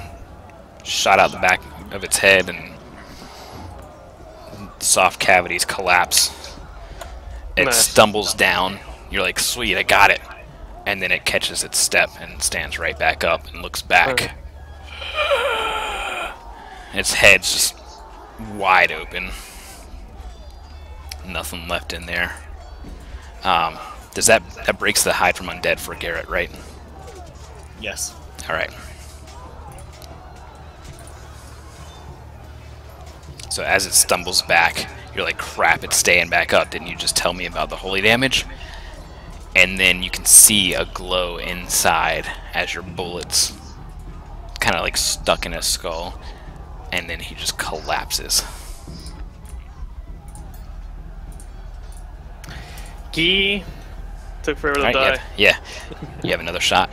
shot out the back of its head, and soft cavities collapse. It Nice. stumbles down. You're like, sweet, I got it. And then it catches its step and stands right back up and looks back. Its head's just wide open. Nothing left in there. Does that breaks the hide from undead for Garrett, right? Yes. All right. So as it stumbles back, you're like, crap, it's staying back up. Didn't you just tell me about the holy damage? And then you can see a glow inside as your bullets kind of like stuck in his skull. And then he just collapses. Gee. Took forever to All right, die. yeah. You have another shot.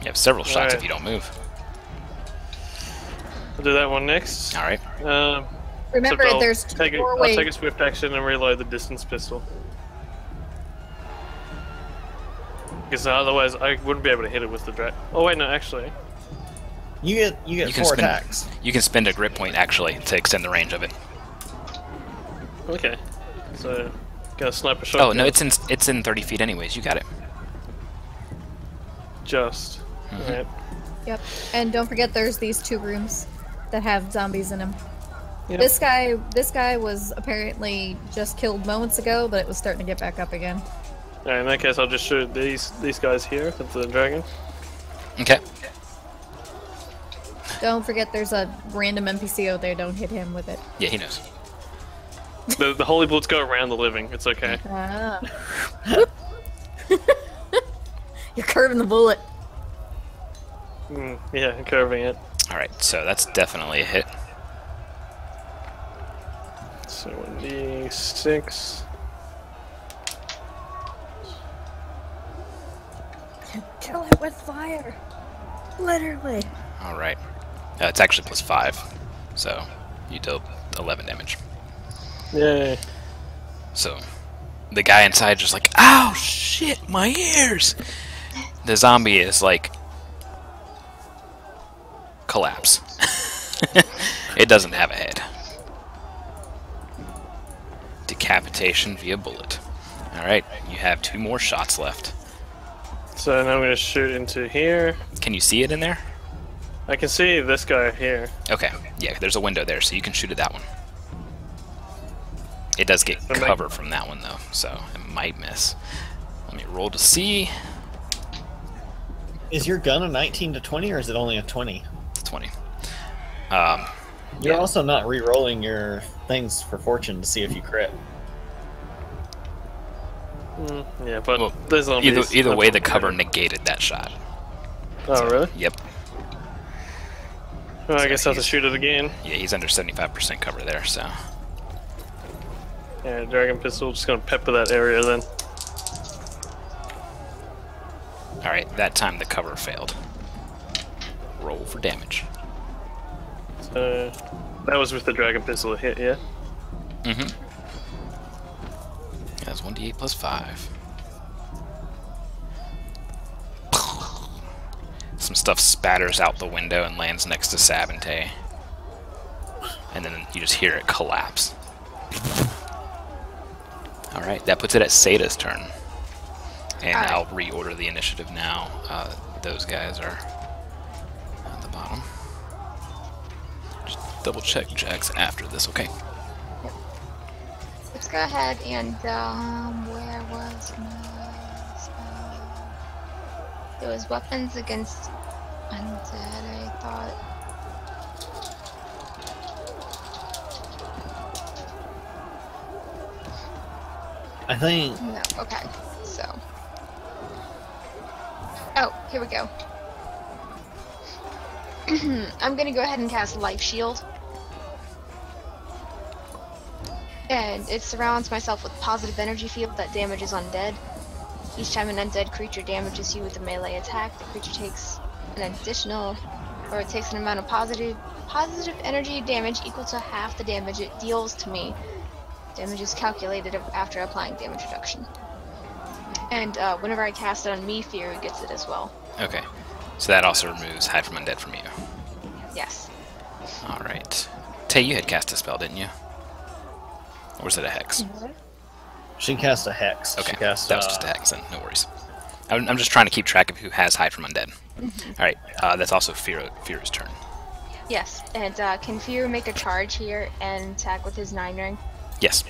You have several shots Alright. if you don't move. I'll do that one next. All right. Remember, Except there's I'll take doorway. a swift action and reload the distance pistol. Because otherwise I wouldn't be able to hit it with the drag. Oh wait, no, actually. You get You can 4 spend- attacks. You can spend a grip point actually to extend the range of it. Okay. So, gonna sniper shot. Oh no, it's in 30 feet anyways. You got it. Just. Alright. Yep. And don't forget, there's these 2 rooms that have zombies in them. Yep. This guy was apparently just killed moments ago, but it was starting to get back up again. Alright, in that case I'll just shoot these guys here at the dragon. Okay. Don't forget, there's a random NPC out there. Don't hit him with it. Yeah, he knows. The holy bullets go around the living, it's okay. Ah. You're curving the bullet. Yeah, curving it. All right, so that's definitely a hit. So 1d6. Kill it with fire. Literally. All right. It's actually +5, so you deal 11 damage. Yay. So the guy inside just like, ow, shit, my ears. The zombie is like, collapse. It doesn't have a head. Decapitation via bullet. All right, you have 2 more shots left. So now I'm gonna shoot into here. Can you see it in there? I can see this guy here. Okay, yeah, there's a window there, so you can shoot at that one. It does get Okay. cover from that one, though, so it might miss. Let me roll to see. Is your gun a 19 to 20 or is it only a 20? It's 20. You're Yeah. also not re-rolling your things for fortune to see if you crit. Yeah, but Well, there's zombies. Either way, the cover negated that shot. Oh, really? Yep. Well, I So guess I'll have to he's- shoot it again. Yeah, he's under 75% cover there, so. Yeah, dragon pistol, just gonna pepper that area then. Alright, that time the cover failed. Roll for damage. So, that was with the dragon pistol hit, yeah? Mm-hmm. That's 1d8 +5. Some stuff spatters out the window and lands next to Sabante. And then you just hear it collapse. Alright, that puts it at Sada's turn. And Alright. I'll reorder the initiative now. Those guys are at the bottom. Just double check Jax after this, okay? Let's go ahead and, where was my spell? It was weapons against undead, I thought. I think No, okay, so. Oh, here we go. I'm gonna go ahead and cast Life Shield. And it surrounds myself with positive energy field that damages undead. Each time an undead creature damages you with a melee attack, the creature takes an additional, or it takes an amount of positive energy damage equal to half the damage it deals to me. Damage is calculated after applying damage reduction. And whenever I cast it on me, Fury gets it as well. Okay. So that also removes Hide from Undead from you. Yes. Alright. Tay, you had cast a spell, didn't you? Or was it a hex? She cast a hex. Okay, She cast, that was just a hex, then no worries. I'm just trying to keep track of who has hide from undead. Alright, that's also Firu's turn. Yes, and can Firu make a charge here and attack with his 9 ring? Yes.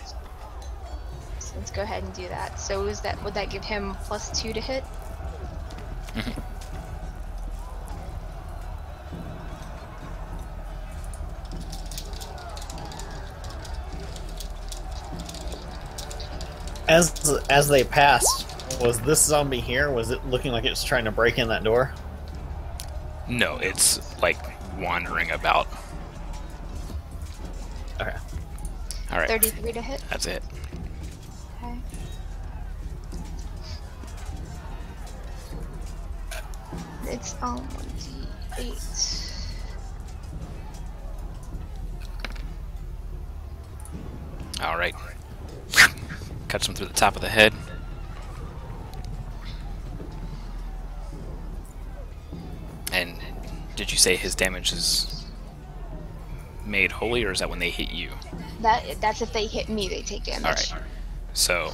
So let's go ahead and do that. So would that give him +2 to hit? As they passed, was this zombie here? Was it looking like it was trying to break in that door? No, it's like wandering about. Okay. Alright, 33 to hit. that's it. Okay. It's 1d8. Alright. Cuts him through the top of the head. And did you say his damage is made wholly, or is that when they hit you? That's if they hit me, they take damage. Alright. So,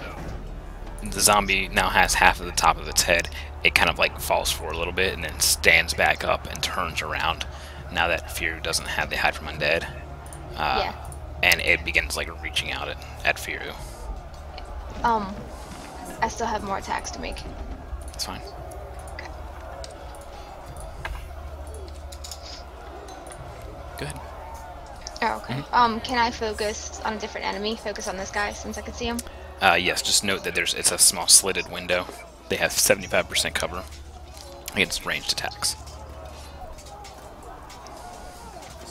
the zombie now has half of the top of its head. It kind of like falls forward a little bit and then stands back up and turns around. Now that Firu doesn't have the hide from undead. Yeah. And it begins like reaching out at Firu. I still have more attacks to make. That's fine. Okay. Go ahead. Oh, okay. Can I focus on a different enemy? Focus on this guy since I can see him? Yes, just note that it's a small slitted window. They have 75% cover against ranged attacks.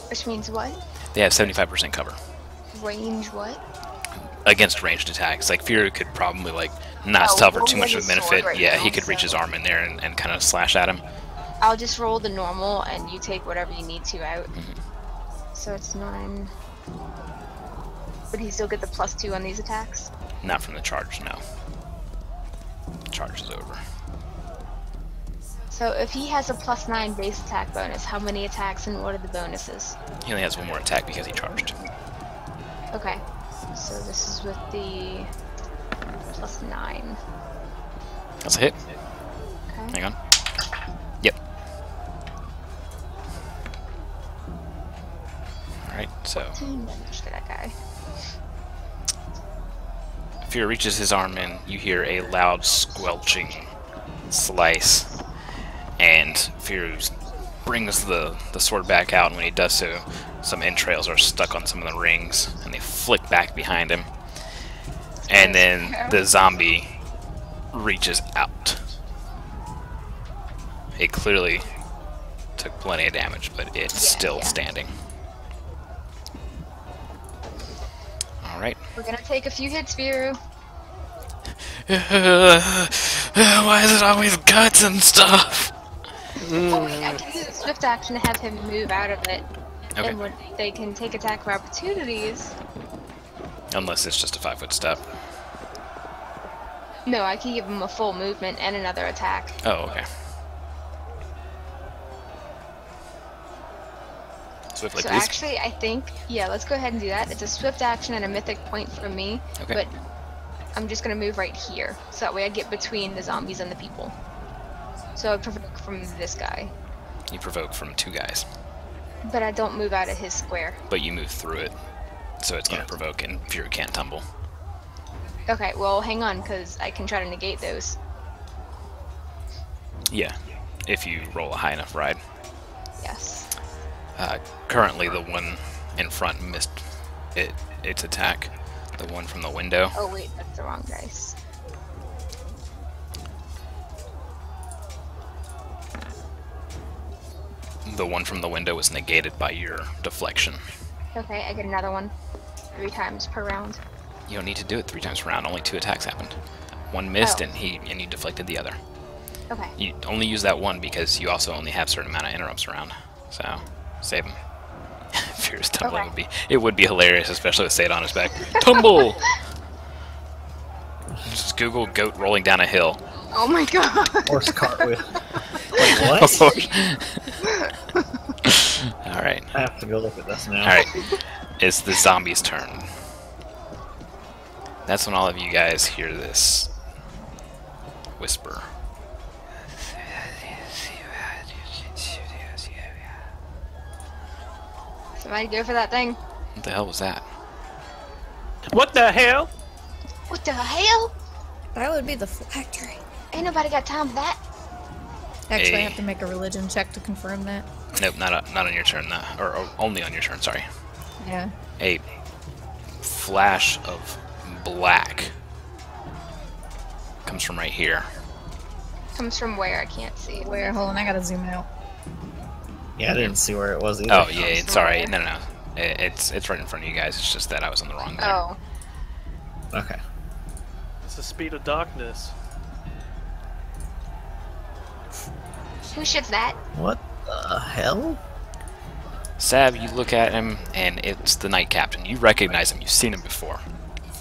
Which means what? They have 75% cover Range what? against ranged attacks. Like Firu could probably like not Oh, suffer well, too he much has of a a sword benefit. right Yeah, now, he could reach so- his arm in there and kind of slash at him. I'll just roll the normal and you take whatever you need to out. So it's 9. Would he still get the +2 on these attacks? Not from the charge, no. Charge is over. So if he has a +9 base attack bonus, how many attacks and what are the bonuses? He only has one more attack because he charged. Okay. So this is with the +9. That's a hit. Okay. Hang on. Yep. Alright, so 14 damage to that guy. Firu reaches his arm in, you hear a loud squelching slice, and Firu brings the sword back out, and when he does so, some entrails are stuck on some of the rings, and they flick back behind him. And then the zombie reaches out. It clearly took plenty of damage, but it's still standing. Alright. We're gonna take a few hits, Viru. Why is it always guts and stuff? I can use a swift action to have him move out of it. Okay. And when they can take attack of opportunities. Unless it's just a 5-foot step. No, I can give him a full movement and another attack. Oh, okay. Swiftly, So please. actually, I think, yeah, let's go ahead and do that. It's a swift action and a mythic point for me. Okay. But I'm just gonna move right here, so that way I get between the zombies and the people. So I provoke from this guy, You provoke from 2 guys, but I don't move out of his square. but you move through it, so it's going to provoke, and Fury can't tumble. Okay, well, hang on, because I can try to negate those. Yeah, if you roll a high enough ride. Yes. Currently, the one in front missed its attack. The one from the window. Oh wait, that's the wrong dice. The one from the window was negated by your deflection. Okay, I get another one. 3 times per round. You don't need to do it 3 times per round. Only 2 attacks happened. One missed, Oh. and you deflected the other. Okay. You only use that one because you also only have a certain amount of interrupts around. So save them. Fierce tumbling Okay. would be hilarious, especially with Sade on his back. Tumble. Just Google goat rolling down a hill. Oh my god! Horse cartwheel. Wait, what? All right. I have to go look at this now. All right. It's the zombie's turn. That's when all of you guys hear this whisper. Somebody go for that thing. What the hell was that? What the hell? What the hell? That would be the phylactery. Ain't nobody got time for that. Actually, I Hey. have to make a religion check to confirm that. Nope, not on your turn. Or only on your turn. Sorry. Yeah. A flash of black comes from right here. Comes from where? I can't see. Where? Hold on, I gotta zoom out. Yeah, I didn't see where it was either. Oh yeah, it's alright. No. It's right in front of you guys. It's just that I was on the wrong there. Oh. Okay. It's the speed of darkness. Who shits that? What the hell? Sab, you look at him, and it's the Knight Captain. You recognize him. You've seen him before.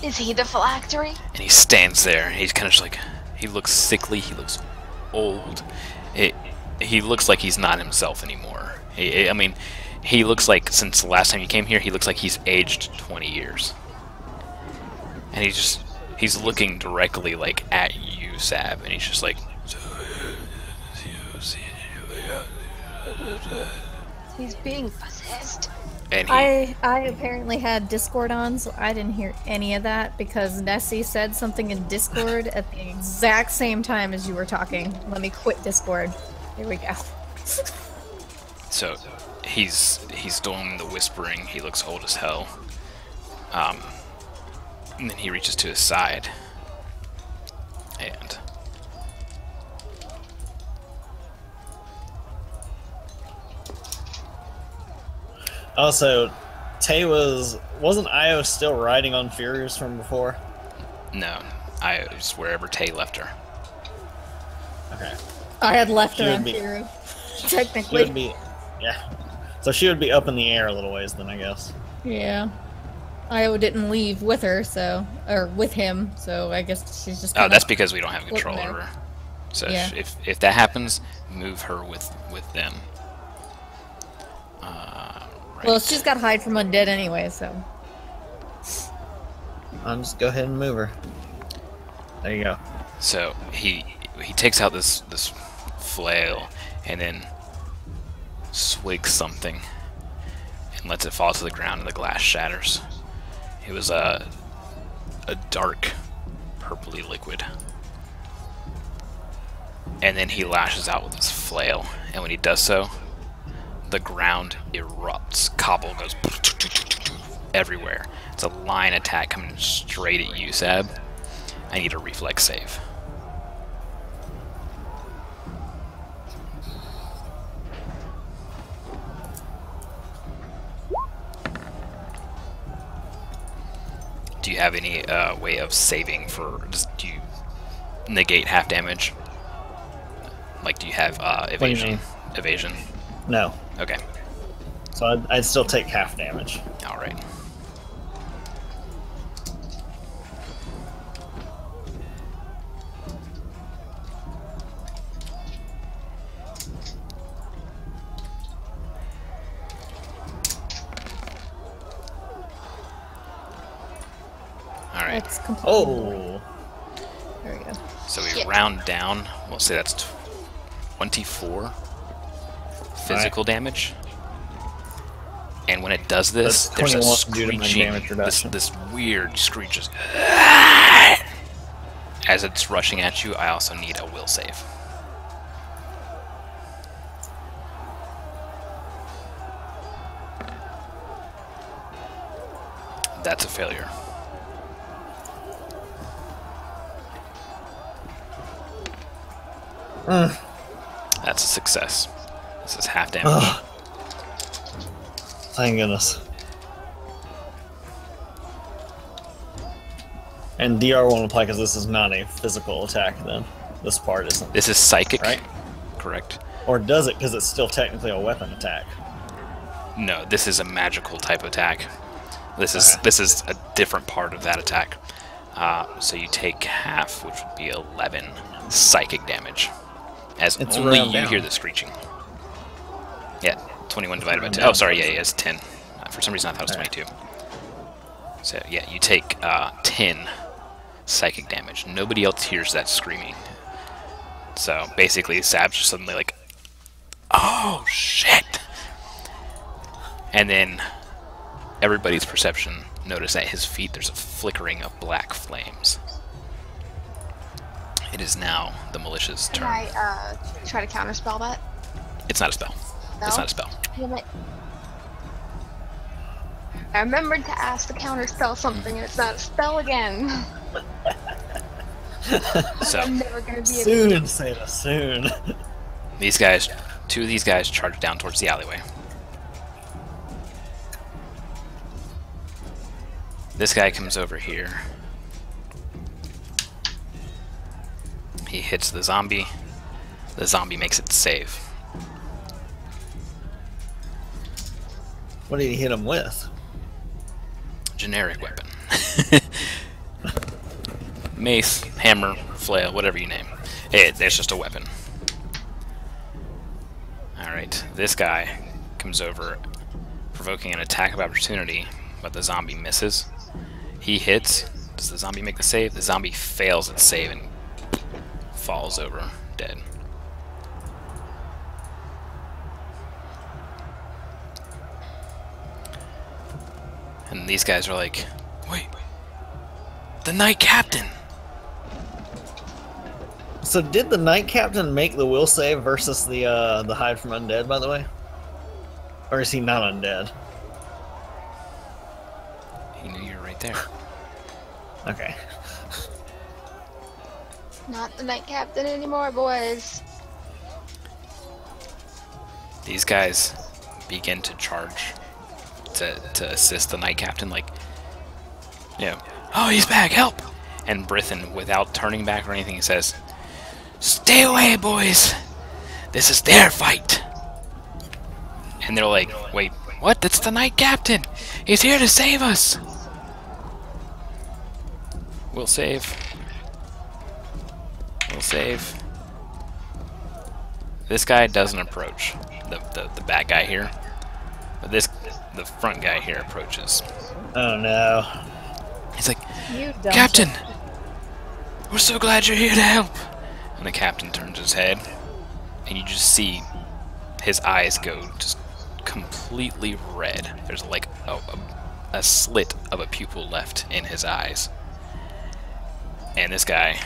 Is he the phylactery? And he stands there. And he's kind of just like, he looks sickly. He looks old. He looks like he's not himself anymore. I mean, he looks like, since the last time you came here, he looks like he's aged 20 years. And he's looking directly, like, at you, Sab, and he's just like... He's being possessed. And I apparently had Discord on, so I didn't hear any of that because Nessie said something in Discord at the exact same time as you were talking. Let me quit Discord. Here we go. So, he's doing the whispering. He looks old as hell. And then he reaches to his side. And... Also, Tay wasn't Io still riding on Furious from before? No, I was wherever Tay left her. Okay. I had left She her would on be- Firu. She Technically. would be, yeah. So she would be up in the air a little ways then, I guess. Yeah. Io didn't leave with her, so or with him, so I guess she's just. Oh, kinda that's because we don't have control floating over there. her. So Yeah. if that happens, move her with them. Right. Well, she's got hide from undead anyway, so. I'll just go ahead and move her. There you go. So he takes out this flail and then swigs something and lets it fall to the ground and the glass shatters. It was a dark purpley liquid. And then he lashes out with his flail, and when he does so, the ground erupts. Cobble goes everywhere. It's a line attack coming straight at you, Sab. I need a reflex save. Do you have any way of saving for... do you negate half damage? Like, do you have What do you evasion? mean? Evasion? No. Okay. So I'd still take half damage. Alright. Alright. That's completely. Oh! There we go. So we Shit. round down. We'll say that's 24 physical damage. And when it does this, That's there's a 21 due to my screeching, damage reduction. this weird screeches. As it's rushing at you, I also need a will save. That's a failure. That's a success. This is half damage. Ugh. Thank goodness. And DR won't apply because this is not a physical attack then. This part isn't. This is psychic, Right. correct? Or does it because it's still technically a weapon attack? No, this is a magical type attack. This is Okay. this is a different part of that attack. So you take half, which would be 11 psychic damage, as It's only round you down. hear the screeching. Yeah, 21 divided by round 2. down. Oh, sorry, yeah, it's 10. For some reason, I thought it was Alright. 22. So yeah, you take 10 psychic damage. Nobody else hears that screaming. So basically, Sab's just suddenly like, "Oh shit!" And then everybody's perception notice at his feet there's a flickering of black flames. It is now the militia's Can turn. I try to counterspell that? It's not a spell. No? It's not a spell. Damn it. I remembered to ask to counterspell something, and it's not a spell again. So I'm never gonna be able Soon, Santa, soon. these guys, 2 of these guys charge down towards the alleyway. This guy comes over here. He hits the zombie. The zombie makes it save. What did he hit him with? Generic weapon. Mace, hammer, flail, whatever you name. It's just a weapon. Alright, this guy comes over, provoking an attack of opportunity, but the zombie misses. He hits. Does the zombie make the save? The zombie fails its save and falls over, dead. And these guys are like, wait, the Knight Captain! So did the Knight Captain make the will save versus the hide from undead, by the way? Or is he not undead? He knew you were right there. Okay. Not the Knight Captain anymore, boys. These guys begin to charge to assist the Knight Captain, like, you know, oh, he's back, help! And Brithen, without turning back or anything, says, stay away, boys! This is their fight! And they're like, wait, what? That's the Knight Captain! He's here to save us! We'll save. We'll save. This guy doesn't approach. The bad guy here. But the front guy here approaches. Oh no. He's like, You dumb Captain! shit. We're so glad you're here to help! And the captain turns his head, and you just see his eyes go just completely red. There's like a slit of a pupil left in his eyes. And this guy...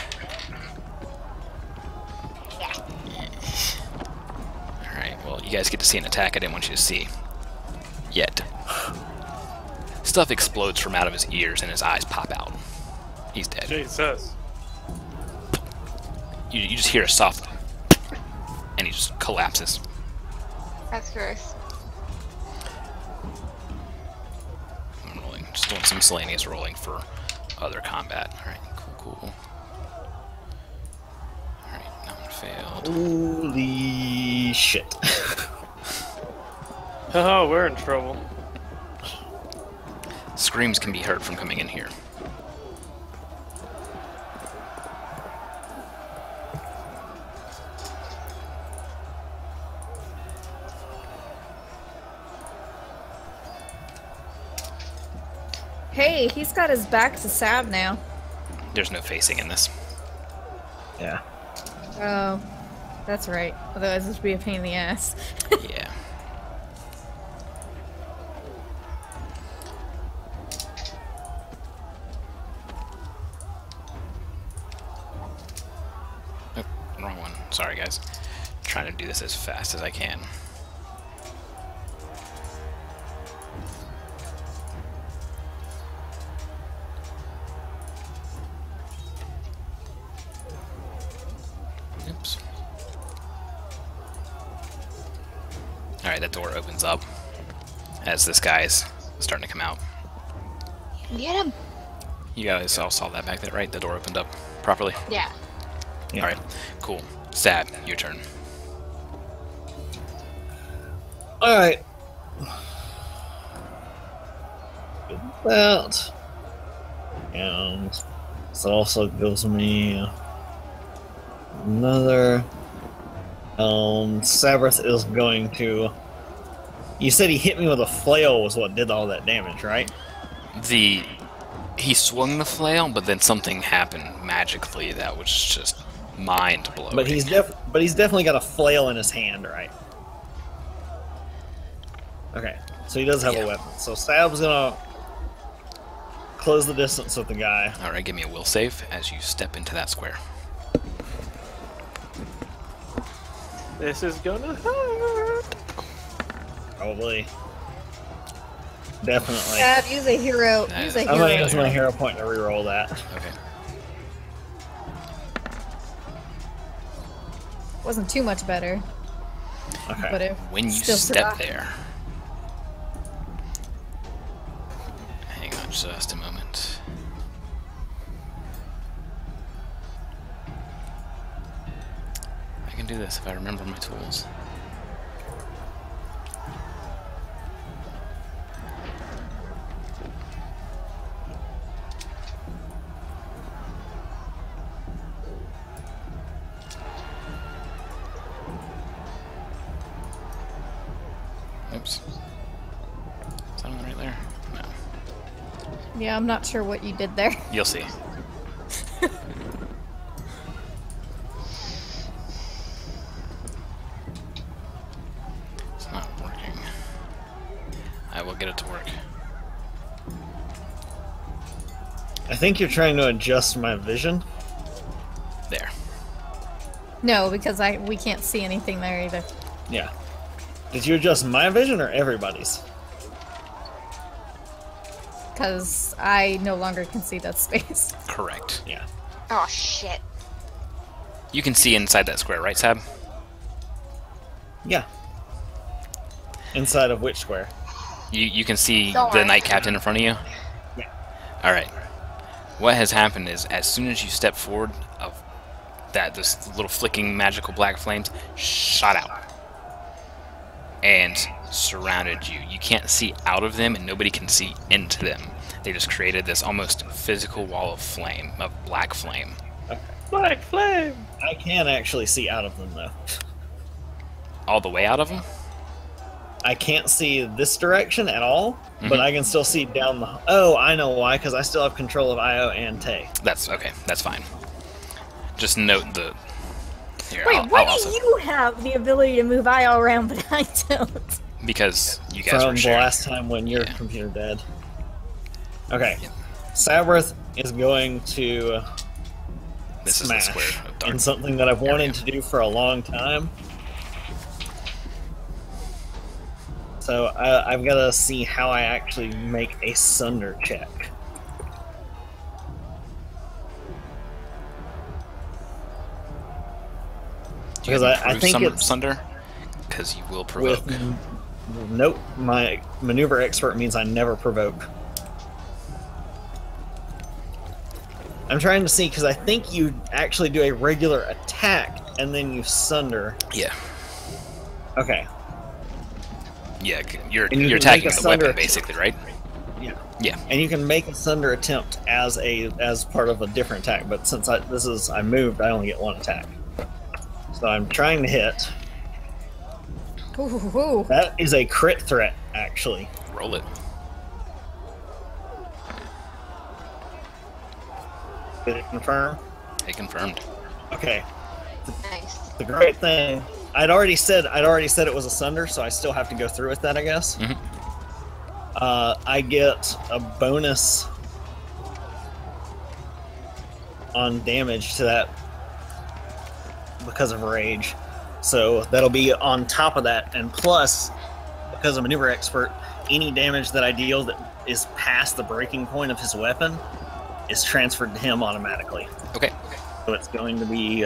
Alright, well, you guys get to see an attack I didn't want you to see. Yet. Stuff explodes from out of his ears and his eyes pop out. He's dead. Jesus. You just hear a soft... and he just collapses. That's gross. I'm rolling. Just doing some miscellaneous rolling for other combat. Alright, cool. Alright, that one failed. Holy shit. Oh, we're in trouble. Screams can be heard from coming in here. Hey, he's got his back to Sab now. There's no facing in this. Yeah. Oh, that's right. Otherwise, this would be a pain in the ass. Yeah. Oh, wrong one. Sorry, guys. Trying to do this as fast as I can. Oops. Alright, that door opens up as this guy's starting to come out. Get him! You guys all saw that back there, right? The door opened up properly? Yeah. Yeah. Alright, cool. Sab, your turn. Alright. That. And this also gives me another. Sabrith is going to. You said he hit me with a flail was what did all that damage, right? The He swung the flail, but then something happened magically that was just mind blowing. But he's definitely got a flail in his hand, right? Okay, so he does have Yeah. a weapon. So Stab's gonna close the distance with the guy. All right, give me a will save as you step into that square. This is gonna hurt. Probably. Definitely. Stab, use a hero. That Use is- a I'm gonna hero. use my hero point to reroll that. Okay. Wasn't too much better, Okay. but it When you still step survived. there, hang on just a moment. I can do this if I remember my tools. Oops. Is that one right there? No. Yeah, I'm not sure what you did there. You'll see. It's not working. I will get it to work. I think you're trying to adjust my vision. There. No, because we can't see anything there either. Yeah. Did you adjust my vision or everybody's? Because I no longer can see that space. Correct. Yeah. Oh shit. You can see inside that square, right, Sab? Yeah. Inside of which square? You can see Don't the worry. Knight Captain in front of you? Yeah. Alright. What has happened is, as soon as you step forward, of this little flicking magical black flames shot out and surrounded you. You can't see out of them, and nobody can see into them. They just created this almost physical wall of flame, of black flame. Black flame. I can actually see out of them, though. All the way out of them? I can't see this direction at all, Mhm. but I can still see down the... Oh, I know why, because I still have control of Io and Tay. That's okay. That's fine. Just note the... Here, Wait, I'll why also... do you have the ability to move IO around, but I don't? Because you guys From were the sharing. last time when your Yeah. computer dead. Okay. Yep. Sabrath is going to This is the smash square of dark. in something that I've wanted to do for a long time. So I've got to see how I actually make a Sunder check. Do you because have I improved think it's- Sunder? Because you will provoke. With nope, my maneuver expert means I never provoke. I'm trying to see because I think you actually do a regular attack and then you Sunder. Yeah. Okay. Yeah, you're And you you're can make attacking a the Sunder weapon, basically, right? Yeah. Yeah. And you can make a Sunder attempt as part of a different attack, but since I moved, I only get one attack. So I'm trying to hit. Ooh. That is a crit threat, actually. Roll it. Did it confirm? It confirmed. Okay. Nice. The great thing, I'd already said it was a Sunder, so I still have to go through with that, I guess. Mhm. I get a bonus on damage to that because of rage. So that'll be on top of that, and plus, because I'm a maneuver expert, any damage that I deal that is past the breaking point of his weapon is transferred to him automatically. Okay. So it's going to be.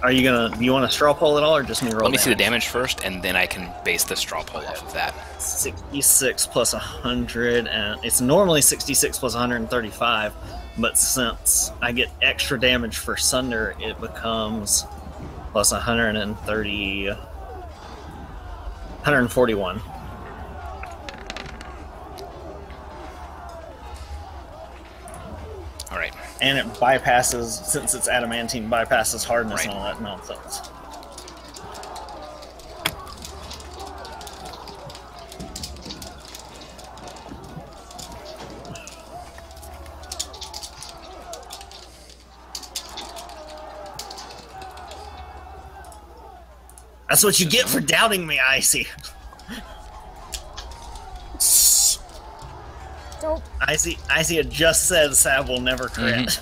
Do you want a straw poll at all, or just me roll? Let me see the damage first, and then I can base the straw poll off of that. 66 plus 100, and it's normally 66 plus 135, but since I get extra damage for Sunder, it becomes plus 130, 141. All right. And it bypasses, since it's adamantine, bypasses hardness Right. and all that nonsense. That's what you get for doubting me, Icy. Don't. Icy had just said Sab will never crit.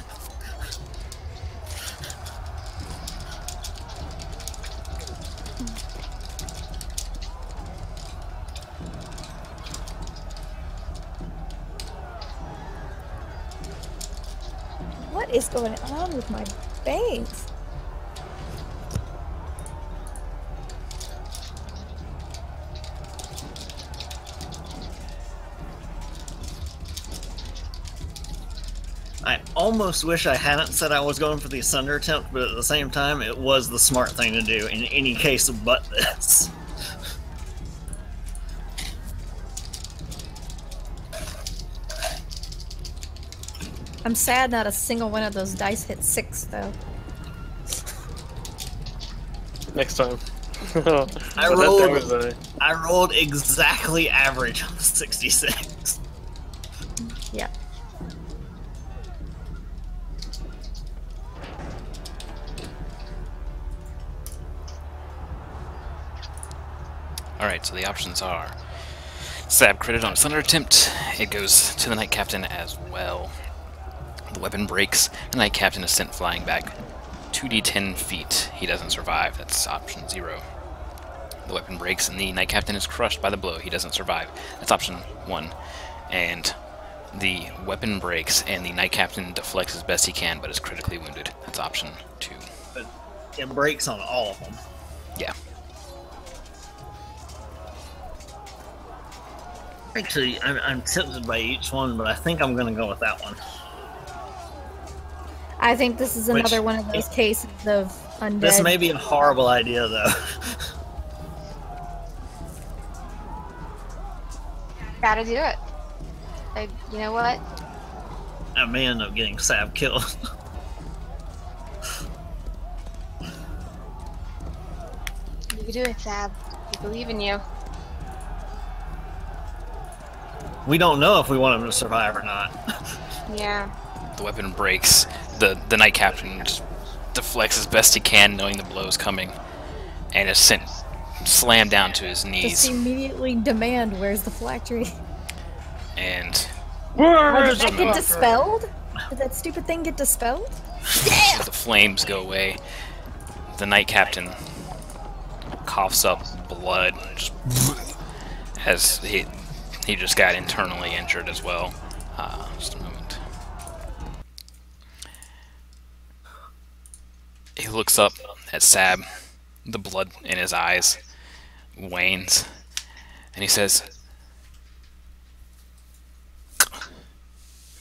What is going on with my bangs? I almost wish I hadn't said I was going for the Asunder attempt, but at the same time, it was the smart thing to do in any case but this. I'm sad not a single one of those dice hit 6, though. Next time. I rolled exactly average on the 66. Yeah. Alright, so the options are Sab critted on a Thunder attempt. It goes to the Knight Captain as well. The weapon breaks. The Knight Captain is sent flying back 2d10 feet. He doesn't survive. That's option 0. The weapon breaks and the Knight Captain is crushed by the blow. He doesn't survive. That's option 1. And the weapon breaks and the Knight Captain deflects as best he can but is critically wounded. That's option 2. But it breaks on all of them. Yeah. Actually, I'm tempted by each one, but I think I'm going to go with that one. I think this is another one of those cases of undead. This may be a horrible idea, though. Gotta do it. You know what? I may end up getting Sab killed. You can do it, Sab. We believe in you. We don't know if we want him to survive or not. Yeah. The weapon breaks. The Knight Captain just deflects as best he can, knowing the blow is coming, and is sent slammed down to his knees. Just immediately demand, where's the phylactery? And Did that get dispelled? Did that stupid thing get dispelled? the flames go away. The Knight Captain coughs up blood, just as he just got internally injured as well. Just a moment. He looks up at Sab. The blood in his eyes wanes. And he says,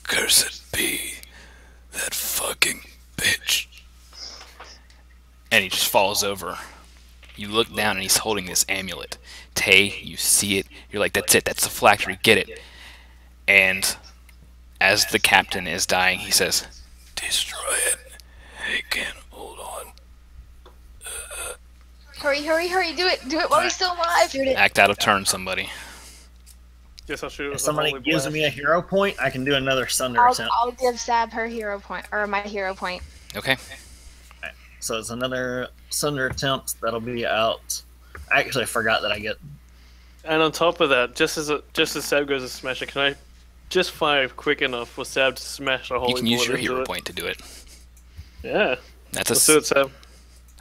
"Cursed be that fucking bitch." And he just falls over. You look down and he's holding this amulet. Tay, you see it. You're like, that's it. That's the phylactery. Get it. And as the captain is dying, he says, "Destroy it. He can't hold on." Hurry, hurry, hurry. Do it. Do it while he's still alive. Act out of turn, somebody. Guess I'll shoot it If with a somebody holy gives blast. me a hero point, I can do another Sunder attempt. I'll give Sab her hero point, or my hero point. Okay. So it's another Sunder attempt. That'll be out. I actually forgot that I get. And on top of that, just as Sab goes to smash it, can I just fire quick enough for Sab to smash a holy You can use bullet your into hero it? point to do it. Yeah. That's Let's do it, Sab.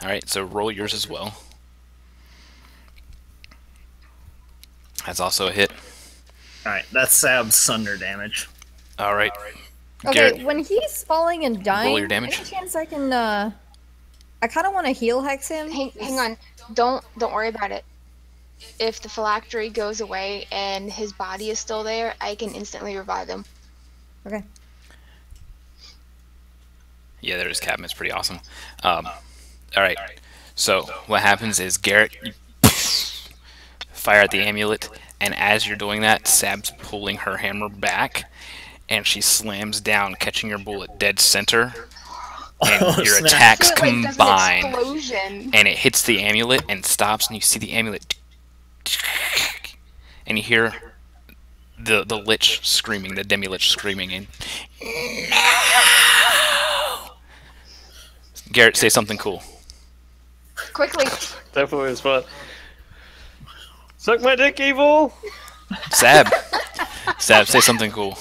Alright, so roll yours as well. That's also a hit. Alright, that's Sab's Sunder damage. Alright. Okay, Garrett, when he's falling and dying, your damage. any chance I can, I kind of want to heal Hex him. Hang on. Don't worry about it. If the phylactery goes away and his body is still there, I can instantly revive him. Okay. Yeah, there's Captain. It's pretty awesome. Alright, so what happens is Garrett, you fire at the amulet, and as you're doing that, Sab's pulling her hammer back, and she slams down, catching your bullet dead center, and Oh, your snap. attacks So it, like, does an combine, explosion. and it hits the amulet and stops, and you see the amulet, and you hear the lich screaming, the demi-lich screaming, and no! Garrett, say something cool. Quickly. Definitely is fun. Suck my dick, evil! Sab. Sab, say something cool.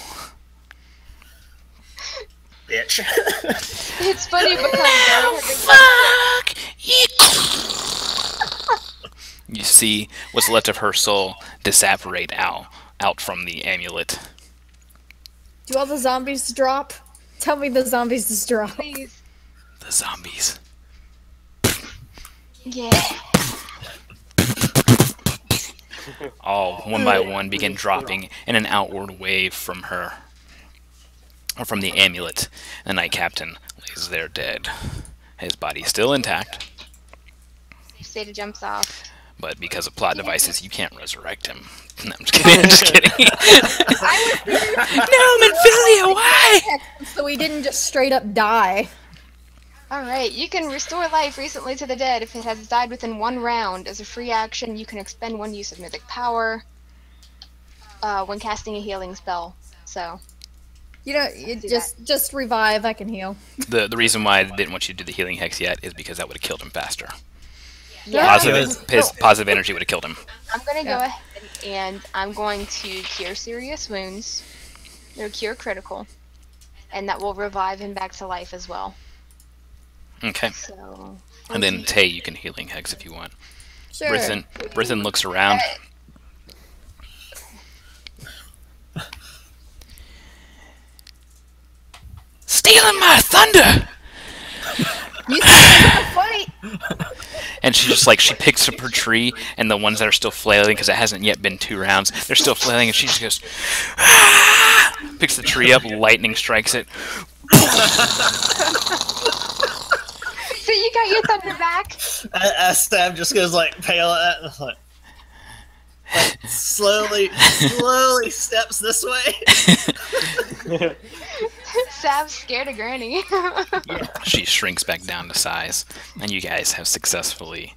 Bitch. It's funny because Fuck! You see what's left of her soul disapparate out from the amulet. Do all the zombies drop? Tell me the zombies just drop. please. The zombies. Yeah. All one by one begin dropping in an outward wave from her, or from the amulet. The Knight Captain lays there dead, his body still intact, Seda jumps off. but because of plot devices, you can't resurrect him. No, I'm just kidding. I'm just kidding. No, Minfilia, why? So he didn't just straight up die. Alright, you can restore life recently to the dead if it has died within 1 round. As a free action, you can expend 1 use of mythic power when casting a healing spell. So, You know, you just revive. I can heal. The reason why I didn't want you to do the healing hex yet is because that would have killed him faster. yeah. His positive energy would have killed him. I'm gonna go ahead and I'm going to cure serious wounds. Or cure critical. And that will revive him back to life as well. Okay. So, And then Tay, you can healing hex if you want. Sure. Brithin looks around. Stealing my thunder! You said fight. And she just like, she picks up her tree, and the ones that are still flailing, because it hasn't yet been 2 rounds, they're still flailing, and she just goes, ah! Picks the tree up, lightning strikes it. So you got your thunder back? Stab just goes like pale at that, and like slowly steps this way. Sav's scared of Granny. She shrinks back down to size, and you guys have successfully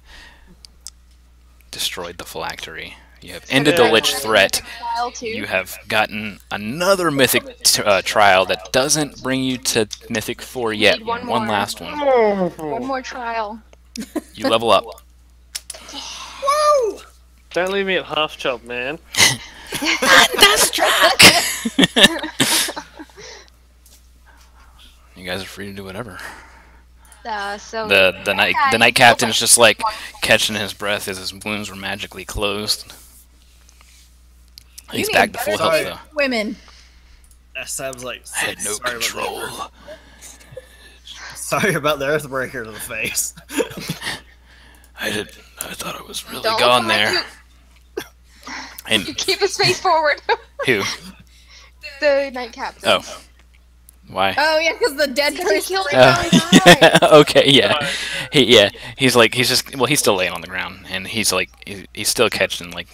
destroyed the phylactery. You have ended the Lich threat. Trial too. You have gotten another Mythic trial that doesn't bring you to Mythic 4 yet. Need one One more. last one. One more trial. You level up. Woo! Don't leave me at half chop, man. You guys are free to do whatever. So The Knight Captain is just like catching his breath as his wounds were magically closed. He's You back need to full better health though. Women. Stab's like, I had no sorry control. Sorry about the Earthbreaker to the face. I thought I was really Don't gone look there. like And you keep his face forward. who? The Knight Captain. Oh. Why? Oh yeah, because the dead Because he person. killed Oh, his own guy. okay, yeah. He's still laying on the ground, and he's still catching like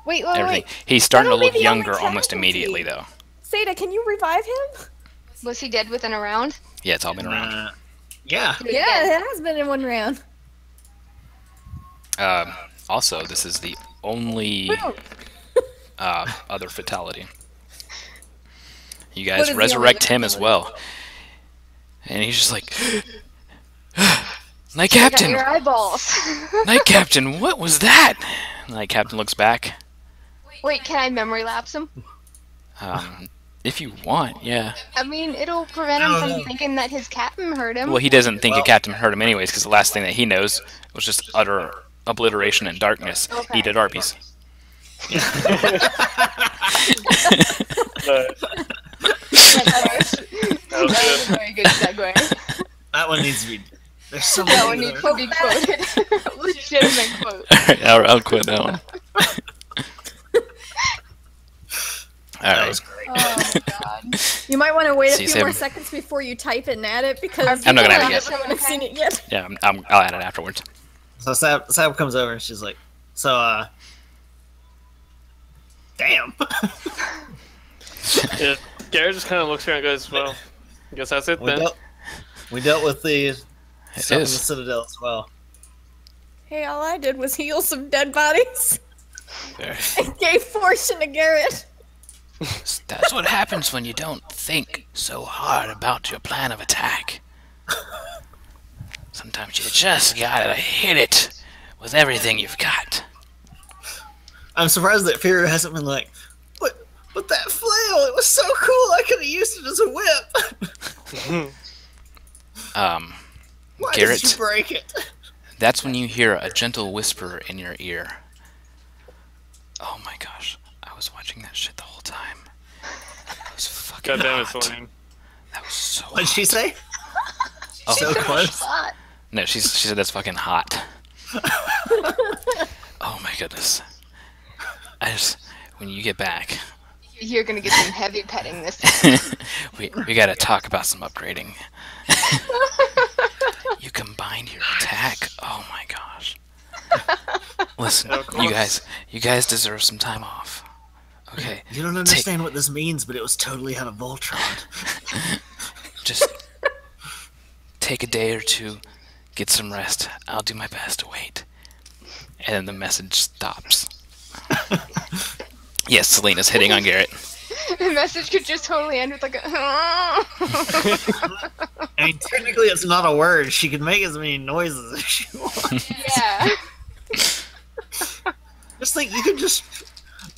Wait, everything. wait. He's starting to That'll look be the only younger almost casualty. immediately though. Seda, can you revive him? Was he dead within a round? Yeah, it's all been around. Yeah. Yeah, it has been in 1 round. Also, this is the only other fatality. You What guys is the resurrect only him as well, and he's just like, Knight Check out Captain, your eyeballs. Knight Captain, what was that? Knight Captain looks back. Wait, can I memory lapse him? If you want, yeah. I mean, it'll prevent him I don't from know. thinking that his captain hurt him. Well, he doesn't think a Well- captain hurt him anyways, because the last thing that he knows was just utter obliteration and darkness. Okay. He did Arby's. That was a very good segue. That one needs to be. There's so That many. one of needs those. to be quoted. Legitimate quote. Alright, I'll quit that one. That Alright. was great. Oh my god. You might want to wait a See, few Sam- more seconds before you type it and add it because I'm not gonna add it I yet. haven't seen it yet. Yeah, I'll add it afterwards. So Sab comes over and she's like, so damn. Yeah, Garrett just kind of looks around and goes, well, I guess that's it then. We dealt with the It stuff in the is. Citadel as well. Hey, all I did was heal some dead bodies There. and gave fortune to Garrett. That's what happens when you don't think so hard about your plan of attack. Sometimes Sometimes you just gotta hit it with everything you've got. I'm surprised that Fear hasn't been like, but that flail, it was so cool, I could have used it as a whip. Why Garrett, did you break it? that's when you hear a gentle whisper in your ear. Oh my gosh, I was watching that shit the whole time. That was fucking God damn it, hot. Celine. That was so What'd hot. she say? Oh, So close. no, she said that's fucking hot. Oh my goodness. When you get back, You're gonna get some heavy petting this time. we gotta talk about some upgrading. You combined your attack. Oh my gosh. Listen, Of course. you guys deserve some time off. Okay, You don't understand what this means, but it was totally out of Voltron. just take a day or two, get some rest. I'll do my best to wait. And then the message stops. Yes, Selena's hitting on Garrett. The message could just totally end with like a. I mean, technically it's not a word. She can make as many noises as she wants. Yeah. Just think, you could just...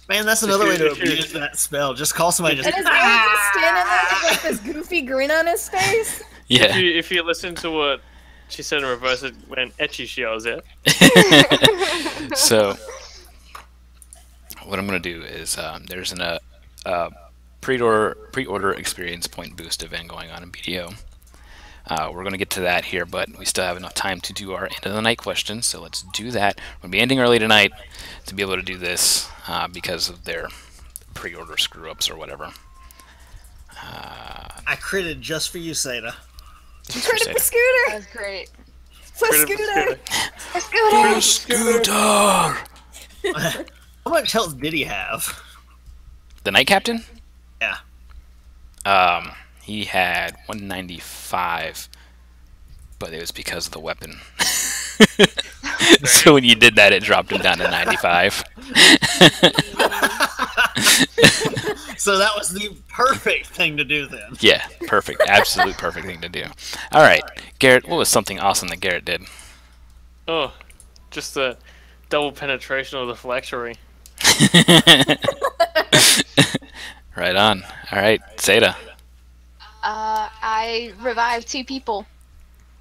Man, that's another way to abuse that spell. Just call somebody just... And is Garrett just standing there with like this goofy grin on his face? Yeah. If you listen to what she said in reverse, it went etchy shields, yeah? So, what I'm going to do is there's a pre-order experience point boost event going on in BDO. We're going to get to that here, but we still have enough time to do our end of the night questions, so let's do that. We're going to be ending early tonight to be able to do this because of their pre-order screw-ups or whatever. I critted just for you, Seda. Credit for That Scooter! was great. For Credit for Scooter! Scooter. Scooter! How much health did he have? The Night Captain? Yeah. He had 195, but it was because of the weapon. So when you did that, it dropped him down to 95. So that was the perfect thing to do then. Yeah, perfect. Absolute perfect thing to do. All right, Garrett, what was something awesome that Garrett did? Oh, just the double penetration of the phylactery. Right on. All right, Seda. I revived 2 people.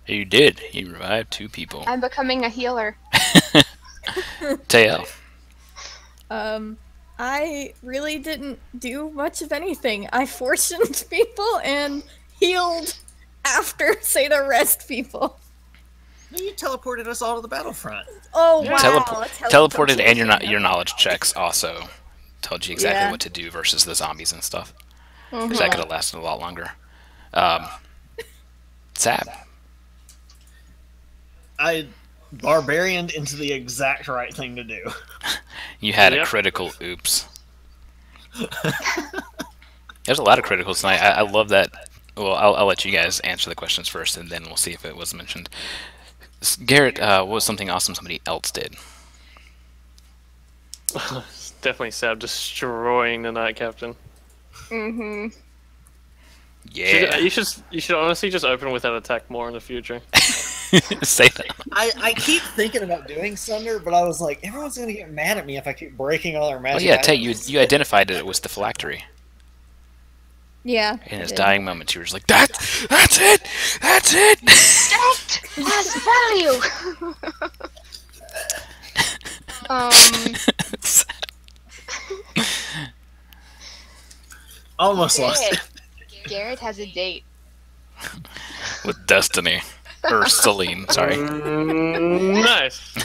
You did. You revived 2 people. I'm becoming a healer. Tail. I really didn't do much of anything. I fortuned people and healed after Seda rest people. You teleported us all to the battlefront. Oh wow! Teleported and your knowledge checks also told you exactly Yeah. what to do versus the zombies and stuff. Mm-hmm. 'Cause that could have lasted a lot longer. Sab. I barbarianed into the exact right thing to do. You had a Yep. critical oops. There's a lot of criticals tonight. I love that. Well, I'll let you guys answer the questions first, and then we'll see if it was mentioned. Garrett, what was something awesome somebody else did? It's definitely Sab destroying the Night Captain. Mm-hmm. Yeah. You should honestly just open with that attack more in the future. Say that. I keep thinking about doing Sunder, but I was like, everyone's gonna get mad at me if I keep breaking all their Oh magic. yeah, Tay, items. you identified that it was the phylactery. Yeah. In his I did. dying moments, you were just like, that's it! That's it! That has value. Almost lost it. Garrett has a date. With Destiny. Or Celine, sorry. Nice.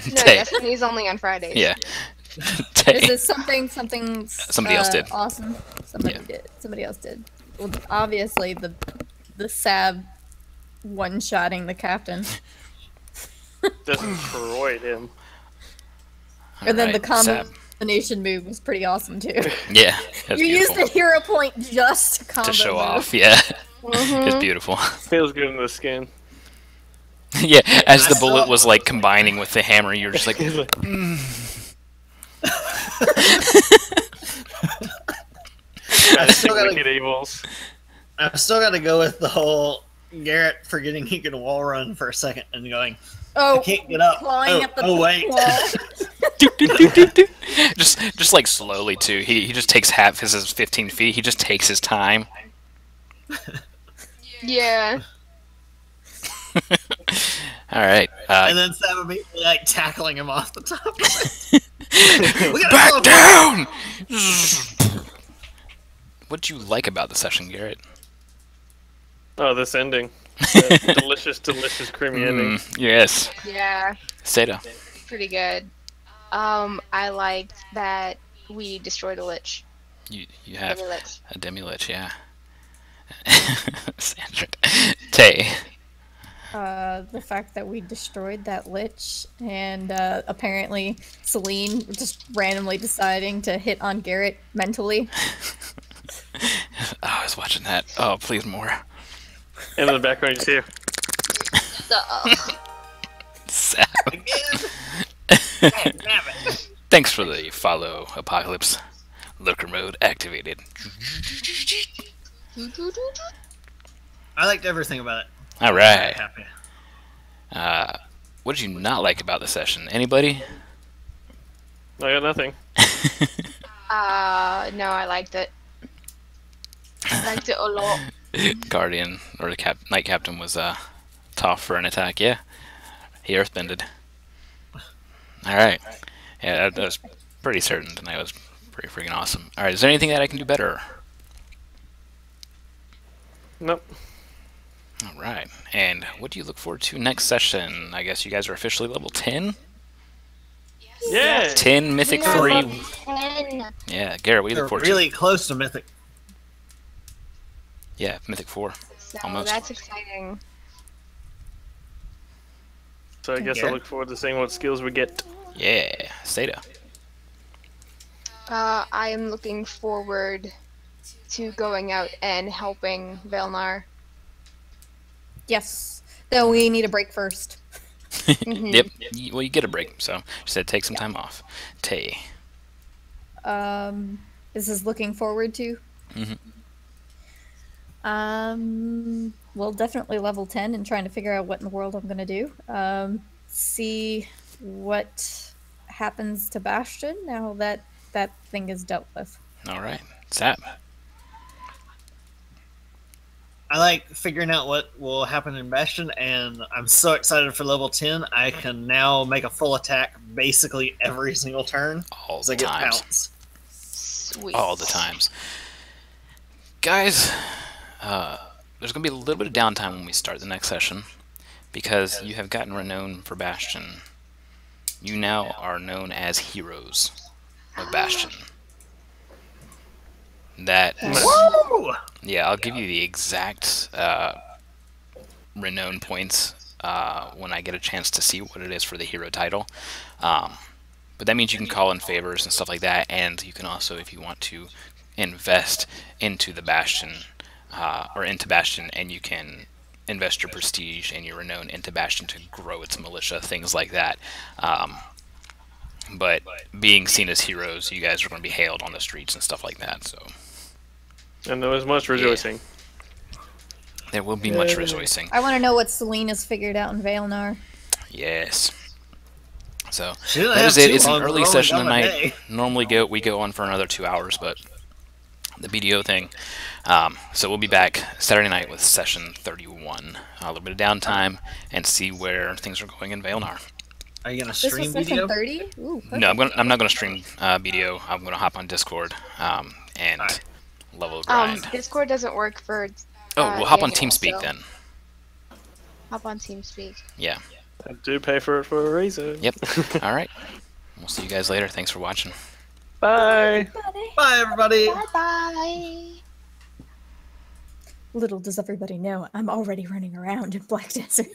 No, Tay. Destiny's only on Fridays. Yeah. Is Tay. this something Somebody else did. Awesome. Somebody else did. Well, obviously the Sab one-shotting the captain. Destroyed him. And then the Alright, Sab. combination move was pretty awesome too. Yeah, that's You used beautiful. a hero point just to combo To show move. off, yeah. It's beautiful. Feels good in the skin. Yeah, as the bullet was like combining with the hammer, you're just like, He's like, I still gotta, wicked evils. I've still got to go with the whole Garrett forgetting he could wall run for a second and going, Oh, I can't get up. clawing at the wait. wall. just like slowly too. He just takes half his 15 feet. He just takes his time. Yeah. All right. And then Sam immediately like tackling him off the top. We gotta Back teleport. down! What'd you like about the session, Garrett? Oh, this ending. That delicious, creamy ending. Yes. Yeah. Seda. Pretty good. I liked that we destroyed a lich. You have Every lich. a demi-lich, yeah. Sandra. Tay. The fact that we destroyed that lich, and apparently Celine just randomly deciding to hit on Garrett mentally. Oh, I was watching that. Oh, please more. And in the background, you see her. Sad. Again? Damn it. Thanks for the follow, Apocalypse. Lurker mode activated. I liked everything about it. All right. Happy. What did you not like about the session? Anybody? I got nothing. No, I liked it. I liked it a lot. Guardian or the Knight Captain was tough for an attack. Yeah, he earthbended. All right. Yeah, that was pretty certain tonight. Was pretty freaking awesome. All right, is there anything that I can do better? Nope. All right. And what do you look forward to next session? I guess you guys are officially level 10. Yeah. 10 Mythic Yeah. 3. 10. Yeah, Garrett, what do you They're look forward really close to Mythic. to? Yeah, Mythic 4. So Almost. that's exciting. So I guess I Garrett? look forward to seeing what skills we get. Yeah, Seda. I am looking forward to going out and helping Velnar. Yes. Though we need a break first. Mhm. Yep. Well, you get a break, so she said take some time off. Tay. This is looking forward to. Well, definitely level 10 and trying to figure out what in the world I'm gonna do. See what happens to Bastion now that that thing is dealt with. All right. Zap. I like figuring out what will happen in Bastion, and I'm so excited for level 10. I can now make a full attack basically every single turn. All As the I get times. pounce. Sweet. All the times. Guys, there's going to be a little bit of downtime when we start the next session because you have gotten renowned for Bastion. You now are known as heroes of Bastion. That, Woo! yeah, I'll give you the exact renown points when I get a chance to see what it is for the hero title. But that means you can call in favors and stuff like that, and you can also, if you want to, invest into the Bastion, or into Bastion, and you can invest your prestige and your renown into Bastion to grow its militia, things like that. But being seen as heroes, you guys are going to be hailed on the streets and stuff like that, so And there was much rejoicing. there will be much rejoicing. I want to know what Selena's figured out in Vailnar. Yes. So She didn't that have is it. too It's an long, early we're only session done a tonight. day. Normally we go on for another 2 hours, but the BDO thing. So we'll be back Saturday night with session 31. A little bit of downtime and see where things are going in Vailnar. Are you gonna This was stream session video? 30? Ooh, No, I'm not gonna stream BDO. I'm gonna hop on Discord and level grind. Discord doesn't work for. Oh, we'll hop on Daniel, TeamSpeak so then. Hop on TeamSpeak. Yeah. I do pay for it for a reason. Yep. All right. We'll see you guys later. Thanks for watching. Bye. Bye, everybody. Bye bye. Little does everybody know, I'm already running around in Black Desert.